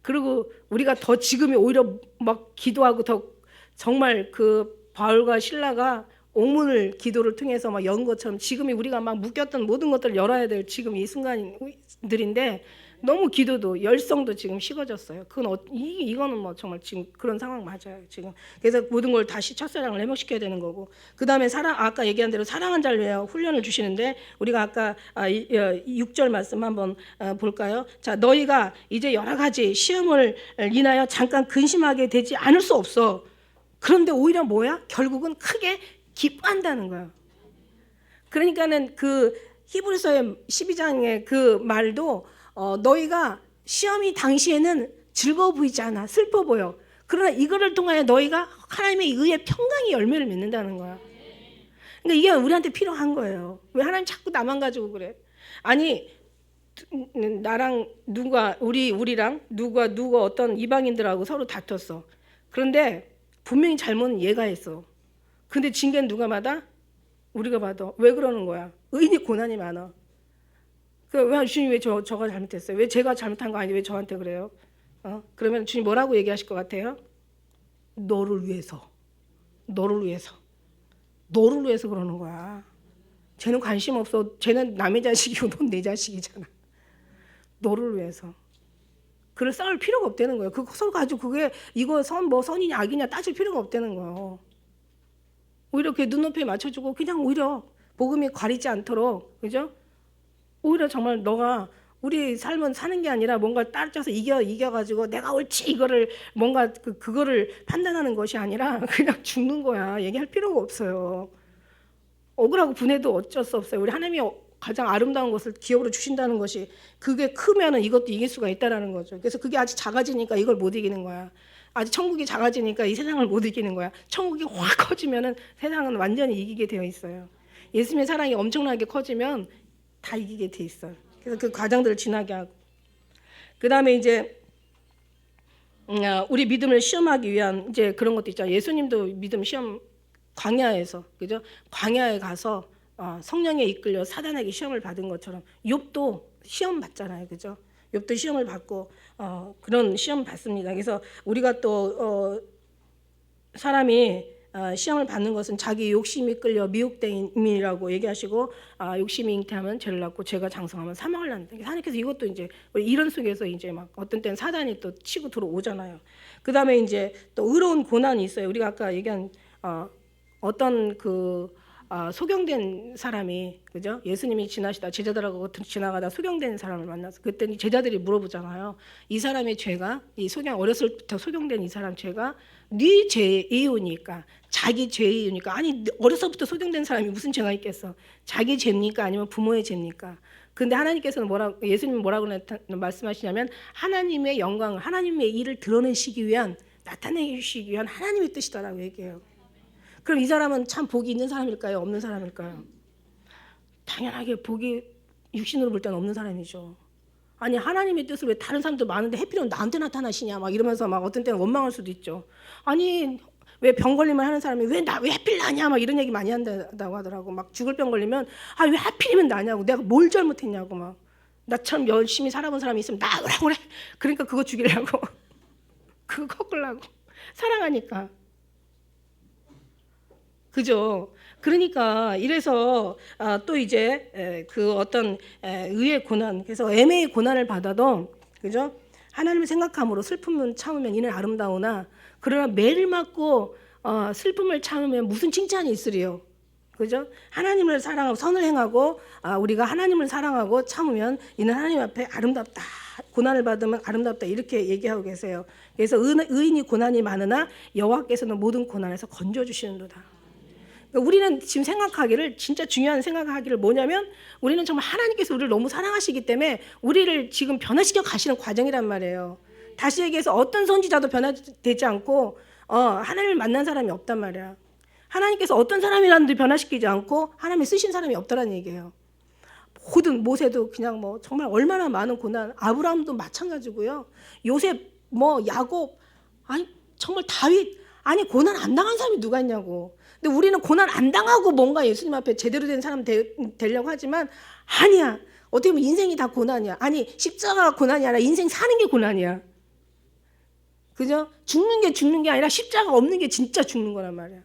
그리고 우리가 더 지금이 오히려 막 기도하고 더 정말 그 바울과 실라가 옥문을 기도를 통해서 막 연 것처럼 지금이 우리가 막 묶였던 모든 것들을 열어야 될 지금 이 순간들인데, 너무 기도도 열성도 지금 식어졌어요. 이거는 뭐 정말 지금 그런 상황 맞아요. 지금 그래서 모든 걸 다시 첫사랑을 회복시켜야 되는 거고, 그 다음에 아까 얘기한 대로 사랑한 자를 위하여 훈련을 주시는데, 우리가 아까 6절 말씀 한번 볼까요? 자, 너희가 이제 여러 가지 시험을 인하여 잠깐 근심하게 되지 않을 수 없어. 그런데 오히려 뭐야? 결국은 크게 기뻐한다는 거야. 그러니까는 그 히브리서의 12장의 그 말도 너희가 시험이 당시에는 즐거워 보이지 않아. 슬퍼 보여. 그러나 이거를 통하여 너희가 하나님의 의의 평강의 열매를 맺는다는 거야. 그러니까 이게 우리한테 필요한 거예요. 왜 하나님 자꾸 나만 가지고 그래? 아니, 나랑 우리랑 누가 어떤 이방인들하고 서로 다퉜어. 그런데 분명히 잘못은 얘가 했어. 근데 징계는 누가 받아? 우리가 받아. 왜 그러는 거야? 의인이 고난이 많아. 왜 주님 왜 저가 잘못했어요? 왜 제가 잘못한 거 아닌데 왜 저한테 그래요? 그러면 주님 뭐라고 얘기하실 것 같아요? 너를 위해서 그러는 거야. 쟤는 관심 없어. 쟤는 남의 자식이고 넌 내 자식이잖아. 너를 위해서. 그걸 싸울 필요가 없다는 거예요. 서로 가지고 이거 선이냐 악이냐 따질 필요가 없다는 거예요. 오히려 그 눈높이에 맞춰주고 그냥 오히려 복음이 가리지 않도록, 그죠? 오히려 정말 너가 우리 삶은 사는 게 아니라 뭔가 따져서 이겨가지고 내가 옳지 이거를 뭔가 그거를 판단하는 것이 아니라 그냥 죽는 거야. 얘기할 필요가 없어요. 억울하고 분해도 어쩔 수 없어요. 우리 하나님이 가장 아름다운 것을 기업으로 주신다는 것이, 그게 크면은 이것도 이길 수가 있다라는 거죠. 그래서 그게 아직 작아지니까 이걸 못 이기는 거야. 아직 천국이 작아지니까 이 세상을 못 이기는 거야. 천국이 확 커지면은 세상은 완전히 이기게 되어 있어요. 예수님의 사랑이 엄청나게 커지면 다 이기게 돼 있어요. 그래서 그 과정들을 지나게 하고, 그 다음에 이제 우리 믿음을 시험하기 위한 이제 그런 것도 있잖아요. 예수님도 믿음 시험 광야에서, 그죠? 광야에 가서 성령에 이끌려 사단에게 시험을 받은 것처럼 욥도 시험 받잖아요, 그죠? 욥도 시험을 받고 그런 시험 받습니다. 그래서 우리가 또 사람이 시험을 받는 것은 자기 욕심이 끌려 미혹됨이라고 얘기하시고, 욕심이 잉태하면 죄를 낳고 죄가 장성하면 사망을 낳는다. 하나님께서 이것도 이제 이런 속에서 이제 막 어떤 때는 사단이 또 치고 들어오잖아요. 그 다음에 이제 또 의로운 고난이 있어요. 우리가 아까 얘기한 어떤 소경된 사람이, 그죠? 예수님이 지나시다 제자들하고 지나가다 소경된 사람을 만나서 그때는 제자들이 물어보잖아요. 이 사람의 죄가, 이 어렸을부터 소경된 이 사람 죄가 네 죄이유니까, 자기 죄이유니까. 아니 어려서부터 소경된 사람이 무슨 죄가 있겠어? 자기 죄입니까? 아니면 부모의 죄입니까? 근데 하나님께서는 예수님은 뭐라고 말씀하시냐면, 하나님의 영광을, 하나님의 일을 드러내시기 위한, 나타내시기 위한 하나님의 뜻이다라고 얘기해요. 그럼 이 사람은 참 복이 있는 사람일까요? 없는 사람일까요? 당연하게 복이 육신으로 볼 때는 없는 사람이죠. 아니 하나님의 뜻을 왜 다른 사람도 많은데 해필이면 나한테 나타나시냐 막 이러면서 막 어떤 때는 원망할 수도 있죠. 아니 왜 병 걸리면 하는 사람이 왜 하필 나냐 막 이런 얘기 많이 한다고 하더라고. 막 죽을 병 걸리면 왜 하필이면 나냐고, 내가 뭘 잘못했냐고, 막 나처럼 열심히 살아본 사람이 있으면 나오라고 그래. 그러니까 그거 죽이려고 그거 꺾으려고, 사랑하니까. 그죠? 그러니까 이래서 또 이제 그 어떤 의의 고난, 그래서 애매의 고난을 받아도, 그죠? 하나님을 생각함으로 슬픔은 참으면 이는 아름다우나, 그러나 매를 맞고 슬픔을 참으면 무슨 칭찬이 있으리요? 그죠? 하나님을 사랑하고 선을 행하고 우리가 하나님을 사랑하고 참으면 이는 하나님 앞에 아름답다. 고난을 받으면 아름답다. 이렇게 얘기하고 계세요. 그래서 의인이 고난이 많으나 여호와께서는 모든 고난에서 건져주시는도다. 우리는 지금 생각하기를, 진짜 중요한 생각하기를 뭐냐면, 우리는 정말 하나님께서 우리를 너무 사랑하시기 때문에 우리를 지금 변화시켜 가시는 과정이란 말이에요. 다시 얘기해서 어떤 선지자도 변화되지 않고 하나님을 만난 사람이 없단 말이야. 하나님께서 어떤 사람이라도 변화시키지 않고 하나님이 쓰신 사람이 없다는 얘기예요. 모든 모세도 그냥 뭐 정말 얼마나 많은 고난, 아브라함도 마찬가지고요. 요셉, 야곱, 아니 정말 다윗, 아니 고난 안 당한 사람이 누가 있냐고. 근데 우리는 고난 안 당하고 뭔가 예수님 앞에 제대로 된 사람 되려고 하지만, 아니야. 어떻게 보면 인생이 다 고난이야. 아니 십자가가 고난이 아니라 인생 사는 게 고난이야. 그죠? 죽는 게 아니라 십자가 없는 게 진짜 죽는 거란 말이야.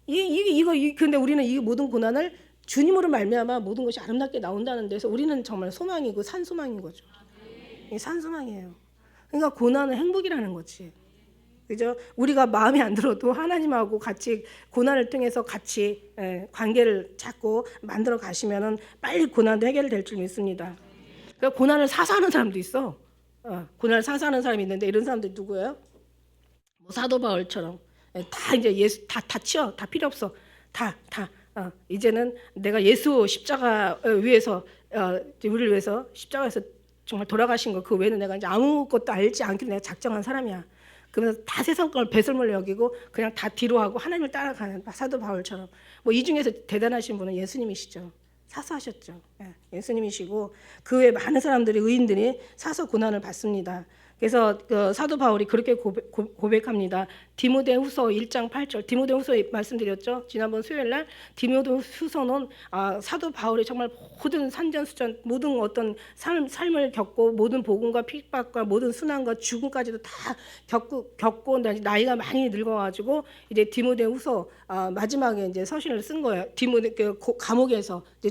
근데 우리는 이 모든 고난을 주님으로 말미암아 모든 것이 아름답게 나온다는 데서 우리는 정말 소망이고 산소망인 거죠. 이게 산소망이에요. 그러니까 고난은 행복이라는 거지. 그죠? 우리가 마음에 안 들어도 하나님하고 같이 고난을 통해서 같이 관계를 찾고 만들어 가시면은 빨리 고난도 해결될 줄 믿습니다. 그러니까 고난을 사서 하는 사람도 있어. 고난을 사서 하는 사람이 있는데, 이런 사람들이 누구예요? 사도 바울처럼 다 이제 예수 다 치워, 다 필요 없어, 다 이제는 내가 예수 십자가 위해서 우리를 위해서 십자가에서 정말 돌아가신 거, 그 외에는 내가 이제 아무것도 알지 않기로 내가 작정한 사람이야. 그러면서 다 세상 걸 배설물로 여기고 그냥 다 뒤로 하고 하나님을 따라가는 사도 바울처럼. 이 중에서 대단하신 분은 예수님이시죠. 사서 하셨죠. 예수님이시고 그 외에 많은 사람들이, 의인들이 사서 고난을 받습니다. 그래서 사도 바울이 그렇게 고백합니다. 디모데후서 1장 8절. 디모데후서 말씀드렸죠. 지난번 수요일 날 디모데후서는 사도 바울이 정말 모든 산전수전, 모든 어떤 삶을 겪고 모든 복음과 핍박과 모든 순환과 죽음까지도 다 겪고 나이가 많이 늙어가지고 이제 디모데후서 마지막에 이제 서신을 쓴 거예요. 감옥에서 이제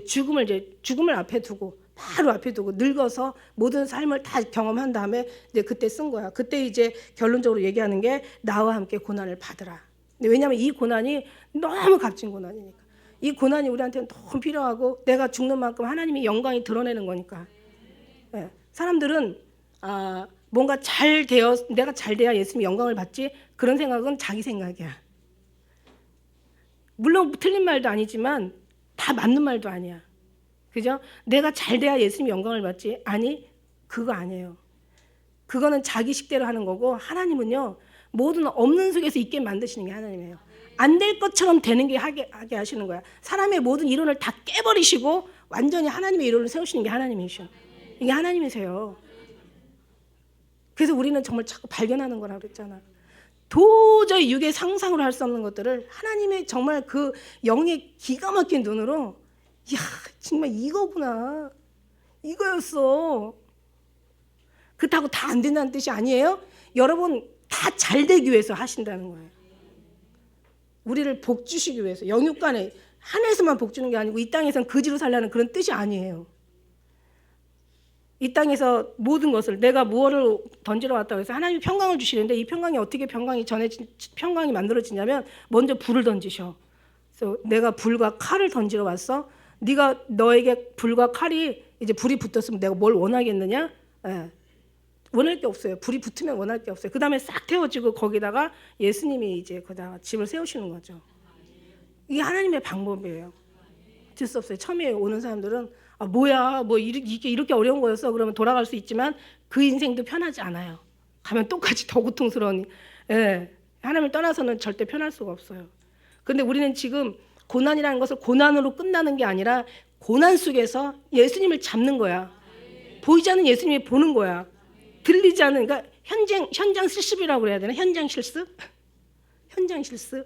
죽음을 앞에 두고, 바로 앞에 두고 늙어서 모든 삶을 다 경험한 다음에 이제 그때 쓴 거야. 그때 이제 결론적으로 얘기하는 게 나와 함께 고난을 받으라. 왜냐하면 이 고난이 너무 값진 고난이니까. 이 고난이 우리한테는 너무 필요하고 내가 죽는 만큼 하나님의 영광이 드러내는 거니까. 사람들은 뭔가 내가 잘 돼야 예수님이 영광을 받지, 그런 생각은 자기 생각이야. 물론 틀린 말도 아니지만 다 맞는 말도 아니야. 그죠? 내가 잘 돼야 예수님이 영광을 받지? 아니, 그거 아니에요. 그거는 자기 식대로 하는 거고, 하나님은요 모든 없는 속에서 있게 만드시는 게 하나님이에요. 안 될 것처럼 되는 게 하게 하시는 거야. 사람의 모든 이론을 다 깨버리시고 완전히 하나님의 이론을 세우시는 게 하나님이셔. 이게 하나님이세요. 그래서 우리는 정말 자꾸 발견하는 거라고 그랬잖아. 도저히 육의 상상으로 할 수 없는 것들을 하나님의 정말 그 영의 기가 막힌 눈으로, 이야 정말 이거구나, 이거였어. 그렇다고 다 안 된다는 뜻이 아니에요. 여러분 다 잘 되기 위해서 하신다는 거예요. 우리를 복 주시기 위해서. 영육간에 하늘에서만 복 주는 게 아니고 이 땅에서는 거지로 살라는 그런 뜻이 아니에요. 이 땅에서 모든 것을 내가 무엇을 던지러 왔다고 해서 하나님이 평강을 주시는데, 이 평강이 어떻게 평강이 만들어지냐면 먼저 불을 던지셔. 그래서 내가 불과 칼을 던지러 왔어. 네가 너에게 불과 칼이 이제 불이 붙었으면 내가 뭘 원하겠느냐? 예. 원할 게 없어요. 불이 붙으면 원할 게 없어요. 그 다음에 싹 태워지고 거기다가 예수님이 이제 거기다가 집을 세우시는 거죠. 이게 하나님의 방법이에요. 어쩔 수 없어요. 처음에 오는 사람들은 아 뭐야 뭐 이렇게 어려운 거였어 그러면 돌아갈 수 있지만 그 인생도 편하지 않아요. 가면 똑같이 더 고통스러운, 예, 하나님을 떠나서는 절대 편할 수가 없어요. 근데 우리는 지금 고난이라는 것을 고난으로 끝나는 게 아니라 고난 속에서 예수님을 잡는 거야. 보이지 않는 예수님이 보는 거야. 들리지 않는, 그러니까 현장 실습이라고 그래야 되나? 현장 실습? 현장 실습?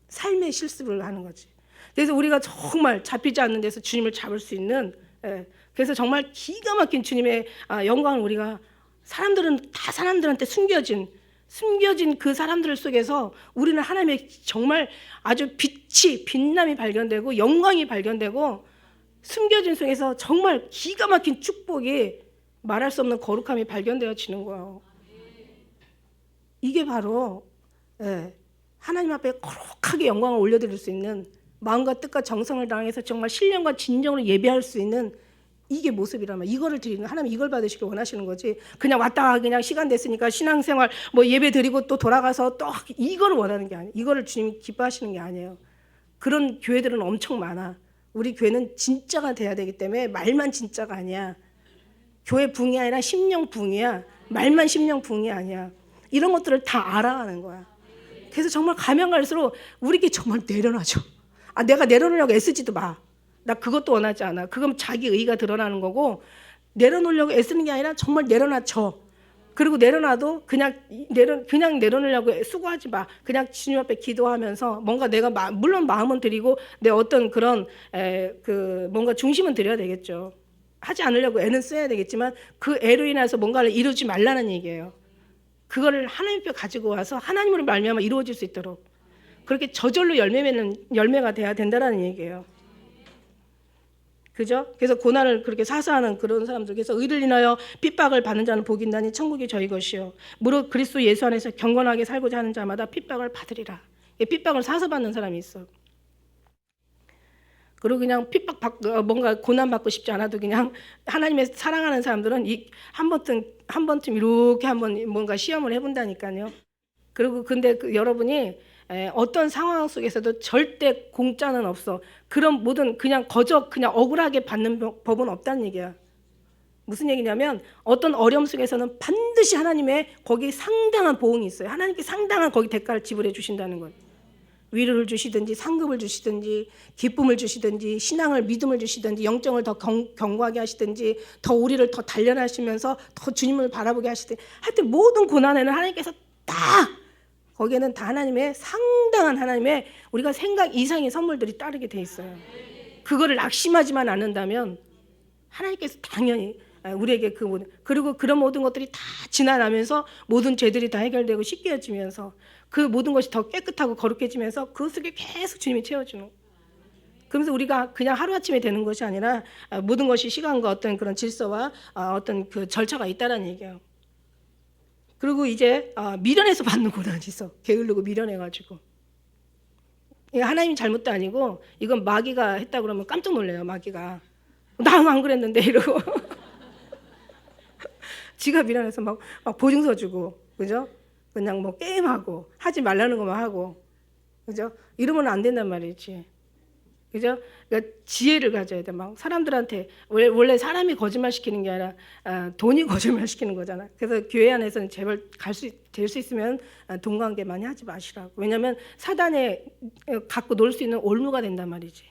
삶의 실습을 하는 거지. 그래서 우리가 정말 잡히지 않는 데서 주님을 잡을 수 있는, 예, 그래서 정말 기가 막힌 주님의 영광을 우리가 사람들한테 숨겨진 그 사람들 속에서 우리는 하나님의 정말 아주 빛남이 발견되고 영광이 발견되고 숨겨진 속에서 정말 기가 막힌 축복이 말할 수 없는 거룩함이 발견되어지는 거예요. 이게 바로, 예, 하나님 앞에 거룩하게 영광을 올려드릴 수 있는, 마음과 뜻과 정성을 다해서 정말 신령과 진정으로 예배할 수 있는 이게 모습이라면, 이거를 드리는, 하나님 이걸 받으시길 원하시는 거지. 그냥 왔다가 그냥 시간 됐으니까 신앙생활 뭐 예배 드리고 또 돌아가서 또 이거를 원하는 게 아니에요. 이거를 주님이 기뻐하시는 게 아니에요. 그런 교회들은 엄청 많아. 우리 교회는 진짜가 돼야 되기 때문에 말만 진짜가 아니야. 교회 붕이 아니라 심령 붕이야. 말만 심령 붕이 아니야. 이런 것들을 다 알아가는 거야. 그래서 정말 가면 갈수록 우리에게 정말 내려놔줘. 내가 내려놓으려고 애쓰지도 마. 나 그것도 원하지 않아. 그건 자기 의가 드러나는 거고, 내려놓으려고 애쓰는 게 아니라 정말 내려놔줘. 그리고 내려놔도 그냥 내려놓으려고 수고하지 마. 그냥 주님 앞에 기도하면서 뭔가 내가 물론 마음은 드리고 내 어떤 그런 뭔가 중심은 드려야 되겠죠. 하지 않으려고 애는 써야 되겠지만 그 애로 인해서 뭔가를 이루지 말라는 얘기예요. 그거를 하나님 앞에 가지고 와서 하나님으로 말미암아 이루어질 수 있도록 그렇게 저절로 열매가 돼야 된다는 얘기예요. 그죠? 그래서 고난을 그렇게 사사하는 그런 사람들, 그래서 의를 인하여 핍박을 받는 자는 복이 있나니 천국이 저희 것이요 무릇 그리스도 예수 안에서 경건하게 살고자 하는 자마다 핍박을 받으리라. 핍박을 사사받는 사람이 있어. 그리고 그냥 뭔가 고난받고 싶지 않아도 그냥 하나님의 사랑하는 사람들은 한 번쯤 이렇게 한번 뭔가 시험을 해본다니까요. 그리고 근데 여러분이 어떤 상황 속에서도 절대 공짜는 없어. 그런 모든 그냥 억울하게 받는 법은 없다는 얘기야. 무슨 얘기냐면 어떤 어려움 속에서는 반드시 하나님의 거기 상당한 보응이 있어요. 하나님께 상당한 거기 대가를 지불해 주신다는 거예요. 위로를 주시든지 상급을 주시든지 기쁨을 주시든지 신앙을 믿음을 주시든지 영적을 더 견고하게 하시든지 더 우리를 더 단련하시면서 더 주님을 바라보게 하시든지, 하여튼 모든 고난에는 하나님께서 다 거기에는 다 하나님의 상당한 하나님의 우리가 생각 이상의 선물들이 따르게 돼 있어요. 그거를 낙심하지만 않는다면 하나님께서 당연히 우리에게 그리고 그런 모든 것들이 다 지나가면서 모든 죄들이 다 해결되고 씻겨지면서 그 모든 것이 더 깨끗하고 거룩해지면서 그 속에 계속 주님이 채워주는. 그러면서 우리가 그냥 하루아침에 되는 것이 아니라 모든 것이 시간과 어떤 그런 질서와 어떤 그 절차가 있다는 얘기예요. 그리고 이제 미련해서 받는 고난이 있어. 게으르고 미련해가지고. 하나님 잘못도 아니고 이건 마귀가 했다 그러면 깜짝 놀래요. 마귀가 나 안 그랬는데 이러고 지가 미련해서 막 보증서 주고, 그죠? 그냥 뭐 게임하고 하지 말라는 것만 하고, 그죠? 이러면 안 된단 말이지. 그죠? 그러니까 지혜를 가져야 돼. 막 사람들한테 원래 사람이 거짓말 시키는 게 아니라 돈이 거짓말 시키는 거잖아. 그래서 교회 안에서는 제발 될 수 있으면 돈 관계 많이 하지 마시라고. 왜냐하면 사단에 갖고 놀 수 있는 올무가 된단 말이지.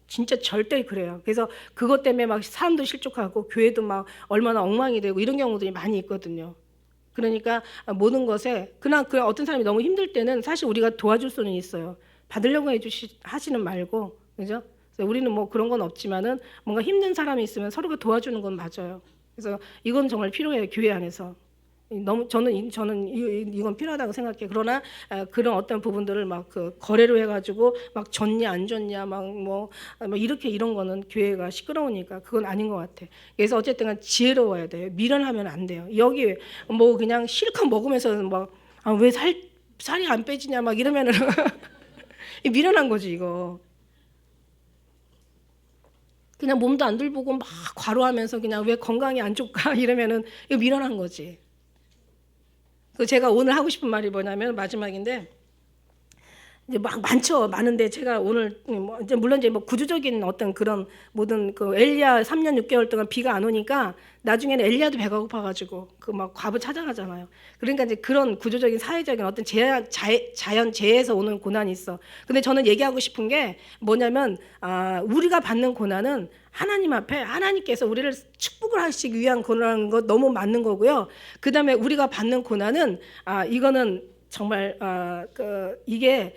진짜 절대 그래요. 그래서 그것 때문에 막 사람도 실족하고 교회도 막 얼마나 엉망이 되고 이런 경우들이 많이 있거든요. 그러니까 모든 것에 그냥 어떤 사람이 너무 힘들 때는 사실 우리가 도와줄 수는 있어요. 받으려고 하시는 말고, 그죠? 그래서 우리는 뭐 그런 건 없지만은 뭔가 힘든 사람이 있으면 서로가 도와주는 건 맞아요. 그래서 이건 정말 필요해요, 교회 안에서. 너무 저는 이건 필요하다고 생각해. 그러나 그런 어떤 부분들을 막 그 거래로 해가지고 막 줬냐 안 줬냐 막 뭐 이렇게 이런 거는 교회가 시끄러우니까 그건 아닌 것 같아. 그래서 어쨌든 지혜로워야 돼요. 미련하면 안 돼요. 여기 뭐 그냥 실컷 먹으면서 막왜 살이 안 빼지냐 막 이러면은 미련한 거지 이거. 그냥 몸도 안 들보고 막 과로하면서 그냥 왜 건강이 안 좋을까 이러면은 이거 미련한 거지. 그 제가 오늘 하고 싶은 말이 뭐냐면 마지막인데 이제 막 많은데 제가 오늘 뭐 이제 물론 이제 뭐 구조적인 어떤 그런 모든 그 엘리야 3년 6개월 동안 비가 안 오니까 나중에는 엘리야도 배가 고파가지고 그 막 과부 찾아가잖아요. 그러니까 이제 그런 구조적인 사회적인 어떤 자연 재해에서 오는 고난이 있어. 근데 저는 얘기하고 싶은 게 뭐냐면 우리가 받는 고난은 하나님 앞에 하나님께서 우리를 축복을 하시기 위한 고난인 거 너무 맞는 거고요. 그 다음에 우리가 받는 고난은 이거는 정말 이게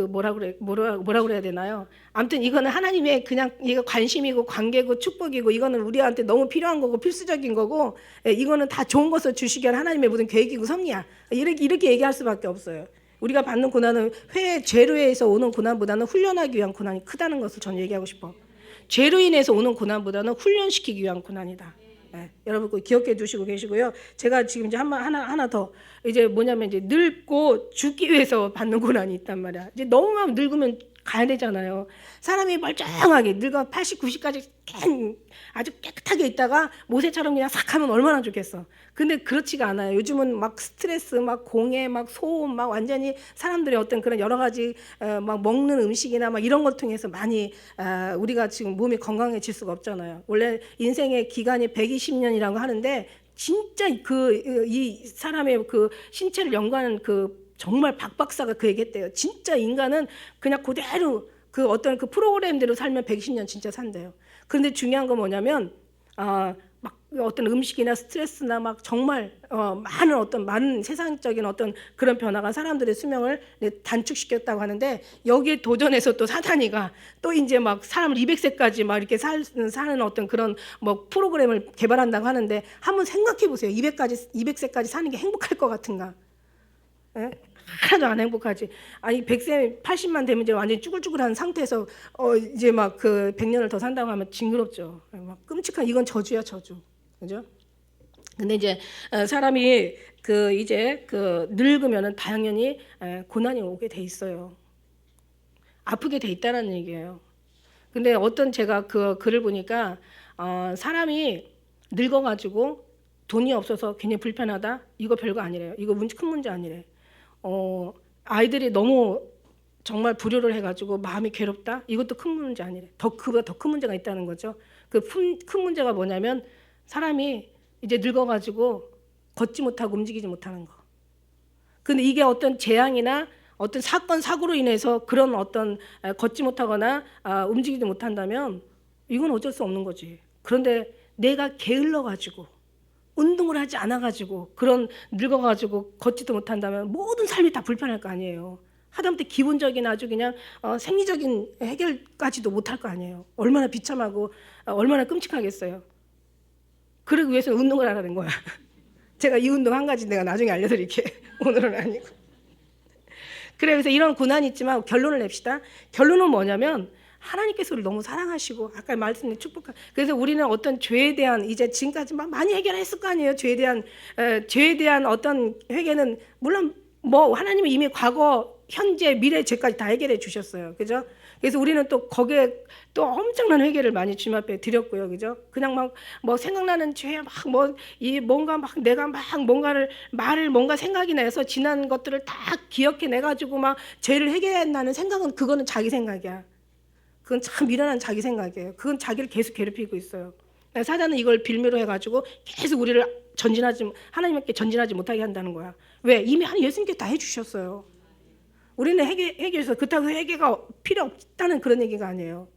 뭐라 그래야 되나요? 아무튼 이거는 하나님의 그냥 이거 관심이고 관계고 축복이고 이거는 우리한테 너무 필요한 거고 필수적인 거고 이거는 다 좋은 것을 주시기 위한 하나님의 모든 계획이고 섭리야. 이렇게 얘기할 수밖에 없어요. 우리가 받는 고난은 죄로 해서 오는 고난보다는 훈련하기 위한 고난이 크다는 것을 저는 얘기하고 싶어. 죄로 인해서 오는 고난보다는 훈련시키기 위한 고난이다. 네, 여러분 꼭 기억해 두시고 계시고요. 제가 지금 이제 하나 더 이제 뭐냐면 이제 늙고 죽기 위해서 받는 고난이 있단 말이야. 이제 너무 늙으면 가야 되잖아요. 사람이 멀쩡하게 늙어 80, 90까지 아주 깨끗하게 있다가 모세처럼 그냥 싹 하면 얼마나 좋겠어. 근데 그렇지가 않아요. 요즘은 막 스트레스, 막 공해, 막 소음, 막 완전히 사람들의 어떤 그런 여러 가지 막 먹는 음식이나 막 이런 걸 통해서 많이 우리가 지금 몸이 건강해질 수가 없잖아요. 원래 인생의 기간이 120년이라고 하는데 진짜 이 사람의 그 신체를 연구하는 그 정말 박 박사가 그 얘기했대요. 진짜 인간은 그냥 그대로 그 어떤 그 프로그램대로 살면 120년 진짜 산대요. 그런데 중요한 건 뭐냐면 막 어떤 음식이나 스트레스나 막 정말 많은 세상적인 어떤 그런 변화가 사람들의 수명을 단축시켰다고 하는데 여기에 도전해서 또 사탄이가 또 이제 막 사람을 200세까지 막 이렇게 사는 어떤 그런 뭐 프로그램을 개발한다고 하는데 한번 생각해 보세요. 200세까지 사는 게 행복할 것 같은가? 예? 하나도 안 행복하지. 아니 100세 80만 되면 이제 완전히 쭈글쭈글한 상태에서 이제 막 그 100년을 더 산다고 하면 징그럽죠. 막 끔찍한 이건 저주야 저주. 그죠? 근데 이제 사람이 이제 늙으면은 당연히 고난이 오게 돼 있어요. 아프게 돼 있다는 얘기예요. 근데 제가 그 글을 보니까 사람이 늙어가지고 돈이 없어서 괜히 불편하다? 이거 별거 아니래요. 이거 큰 문제 아니래. 아이들이 너무 정말 불효를 해가지고 마음이 괴롭다? 이것도 큰 문제 아니래. 그보다 더 큰 문제가 있다는 거죠. 그 큰 문제가 뭐냐면 사람이 이제 늙어가지고 걷지 못하고 움직이지 못하는 거. 근데 이게 어떤 재앙이나 어떤 사건 사고로 인해서 그런 어떤 걷지 못하거나 움직이지 못한다면 이건 어쩔 수 없는 거지. 그런데 내가 게을러가지고 운동을 하지 않아가지고 그런 늙어가지고 걷지도 못한다면 모든 삶이 다 불편할 거 아니에요. 하다못해 기본적인 아주 그냥 생리적인 해결까지도 못할 거 아니에요. 얼마나 비참하고 얼마나 끔찍하겠어요. 그러기 위해서 운동을 하라는 거야. 제가 이 운동 한 가지 내가 나중에 알려드릴게. 오늘은 아니고. 그래 그래서 이런 고난이 있지만 결론을 냅시다. 결론은 뭐냐면 하나님께서 우리를 너무 사랑하시고 아까 말씀드린 축복한 그래서 우리는 어떤 죄에 대한 이제 지금까지 많이 해결했을 거 아니에요. 죄에 대한 어떤 회개는 물론 뭐 하나님은 이미 과거 현재 미래 죄까지 다 해결해 주셨어요. 그죠? 그래서 우리는 또 거기에 또 엄청난 회개를 많이 주님 앞에 드렸고요. 그죠? 그냥 막 뭐 생각나는 죄 막 뭔가 막 내가 막 뭔가 생각이 나서 지난 것들을 다 기억해 내 가지고 막 죄를 해결한다는 생각은 그거는 자기 생각이야. 그건 참 미련한 자기 생각이에요. 그건 자기를 계속 괴롭히고 있어요. 사단은 이걸 빌미로 해가지고 계속 우리를 하나님께 전진하지 못하게 한다는 거야. 왜? 이미 예수님께 다 해주셨어요. 우리는 회개해서 그렇다고 회개가 필요 없다는 그런 얘기가 아니에요.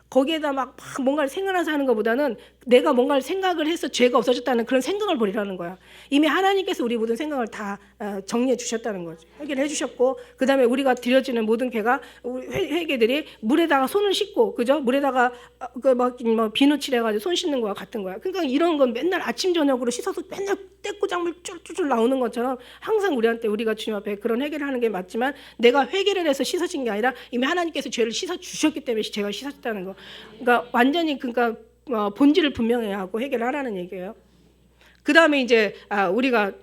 거기에다 막 뭔가를 생각나서 하는 것보다는 내가 뭔가를 생각을 해서 죄가 없어졌다는 그런 생각을 버리라는 거야. 이미 하나님께서 우리 모든 생각을 다 정리해 주셨다는 거죠. 해결해 주셨고, 그 다음에 우리가 드려지는 모든 개가 회개들이 물에다가 손을 씻고, 그죠? 물에다가 비누칠해가지고 손 씻는 거와 같은 거야. 그러니까 이런 건 맨날 아침 저녁으로 씻어서 맨날 떼꾸장물 쫄쫄 나오는 것처럼 항상 우리한테 우리가 주님 앞에 그런 회개를 하는 게 맞지만, 내가 회개를 해서 씻어진 게 아니라 이미 하나님께서 죄를 씻어 주셨기 때문에 제가 씻었다는 거. 그러니까 완전히 본질을 분명해야 하고 해결을 하라는 얘기예요. 그 다음에 이제 우리가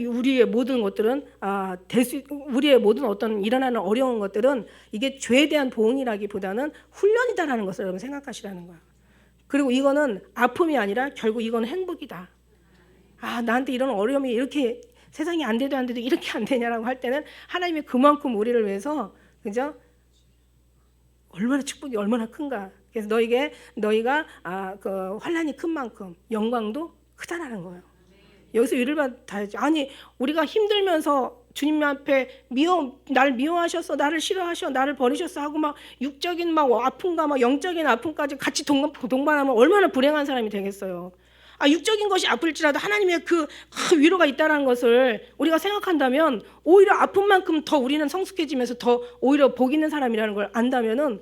우리의 모든 것들은 우리의 모든 어떤 일어나는 어려운 것들은 이게 죄에 대한 보응이라기보다는 훈련이다라는 것을 여러분 생각하시라는 거야. 그리고 이거는 아픔이 아니라 결국 이건 행복이다. 나한테 이런 어려움이 이렇게 세상이 안 돼도 이렇게 안 되냐라고 할 때는 하나님이 그만큼 우리를 위해서, 그죠? 얼마나 축복이 얼마나 큰가. 그래서 너희가 그 환난이 큰 만큼 영광도 크다라는 거예요. 여기서 위를 받아야지. 아니 우리가 힘들면서 주님 앞에 날 미워하셔서 나를 싫어하셔 나를 버리셨어 하고 막 육적인 아픔과 영적인 아픔까지 같이 동반하면 얼마나 불행한 사람이 되겠어요. 육적인 것이 아플지라도 하나님의 그 위로가 있다는 것을 우리가 생각한다면 오히려 아픈 만큼 더 우리는 성숙해지면서 더 오히려 복 있는 사람이라는 걸 안다면은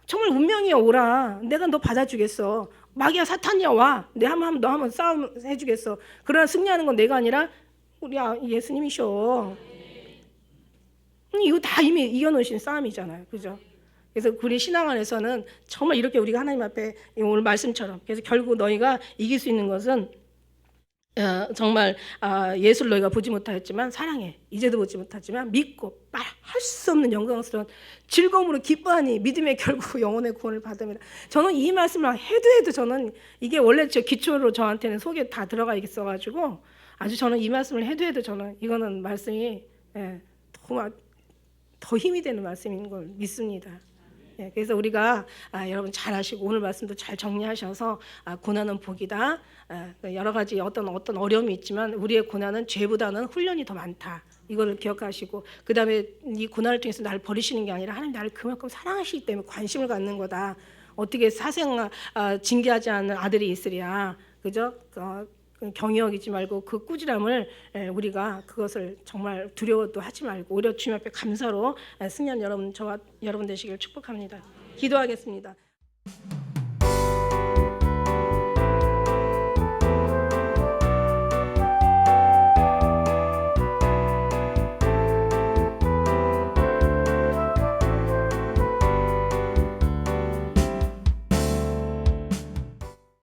정말 운명이야. 오라. 내가 너 받아주겠어. 마귀야 사탄이야 와. 너 한번 싸움 해주겠어. 그러나 승리하는 건 내가 아니라 우리 예수님이셔. 이거 다 이미 이겨놓으신 싸움이잖아요. 그죠? 그래서 우리 신앙 안에서는 정말 이렇게 우리가 하나님 앞에 오늘 말씀처럼, 그래서 결국 너희가 이길 수 있는 것은 정말 예수를 너희가 보지 못하였지만 사랑해. 이제도 보지 못하지만 믿고 말할 수 없는 영광스러운 즐거움으로 기뻐하니 믿음의 결국 영혼의 구원을 받음이라. 저는 이 말씀을 해도 저는 이게 원래 기초로 저한테는 속에 다 들어가 있어가지고 아주 저는 이 말씀을 해도 저는 이거는 말씀이 더 힘이 되는 말씀인 걸 믿습니다. 그래서 우리가 여러분 잘 아시고 오늘 말씀도 잘 정리하셔서 고난은 복이다. 여러 가지 어떤 어려움이 있지만 우리의 고난은 죄보다는 훈련이 더 많다. 이거를 기억하시고, 그 다음에 이 고난을 통해서 나를 버리시는 게 아니라 하나님 나를 그만큼 사랑하시기 때문에 관심을 갖는 거다. 어떻게 사생 징계하지 않는 아들이 있으랴. 그죠? 경히 여기지 말고 그 꾸지람을 우리가 그것을 정말 두려워도 하지 말고 오히려 주님 앞에 감사로 승리한 여러분, 저와 여러분 되시길 축복합니다. 기도하겠습니다.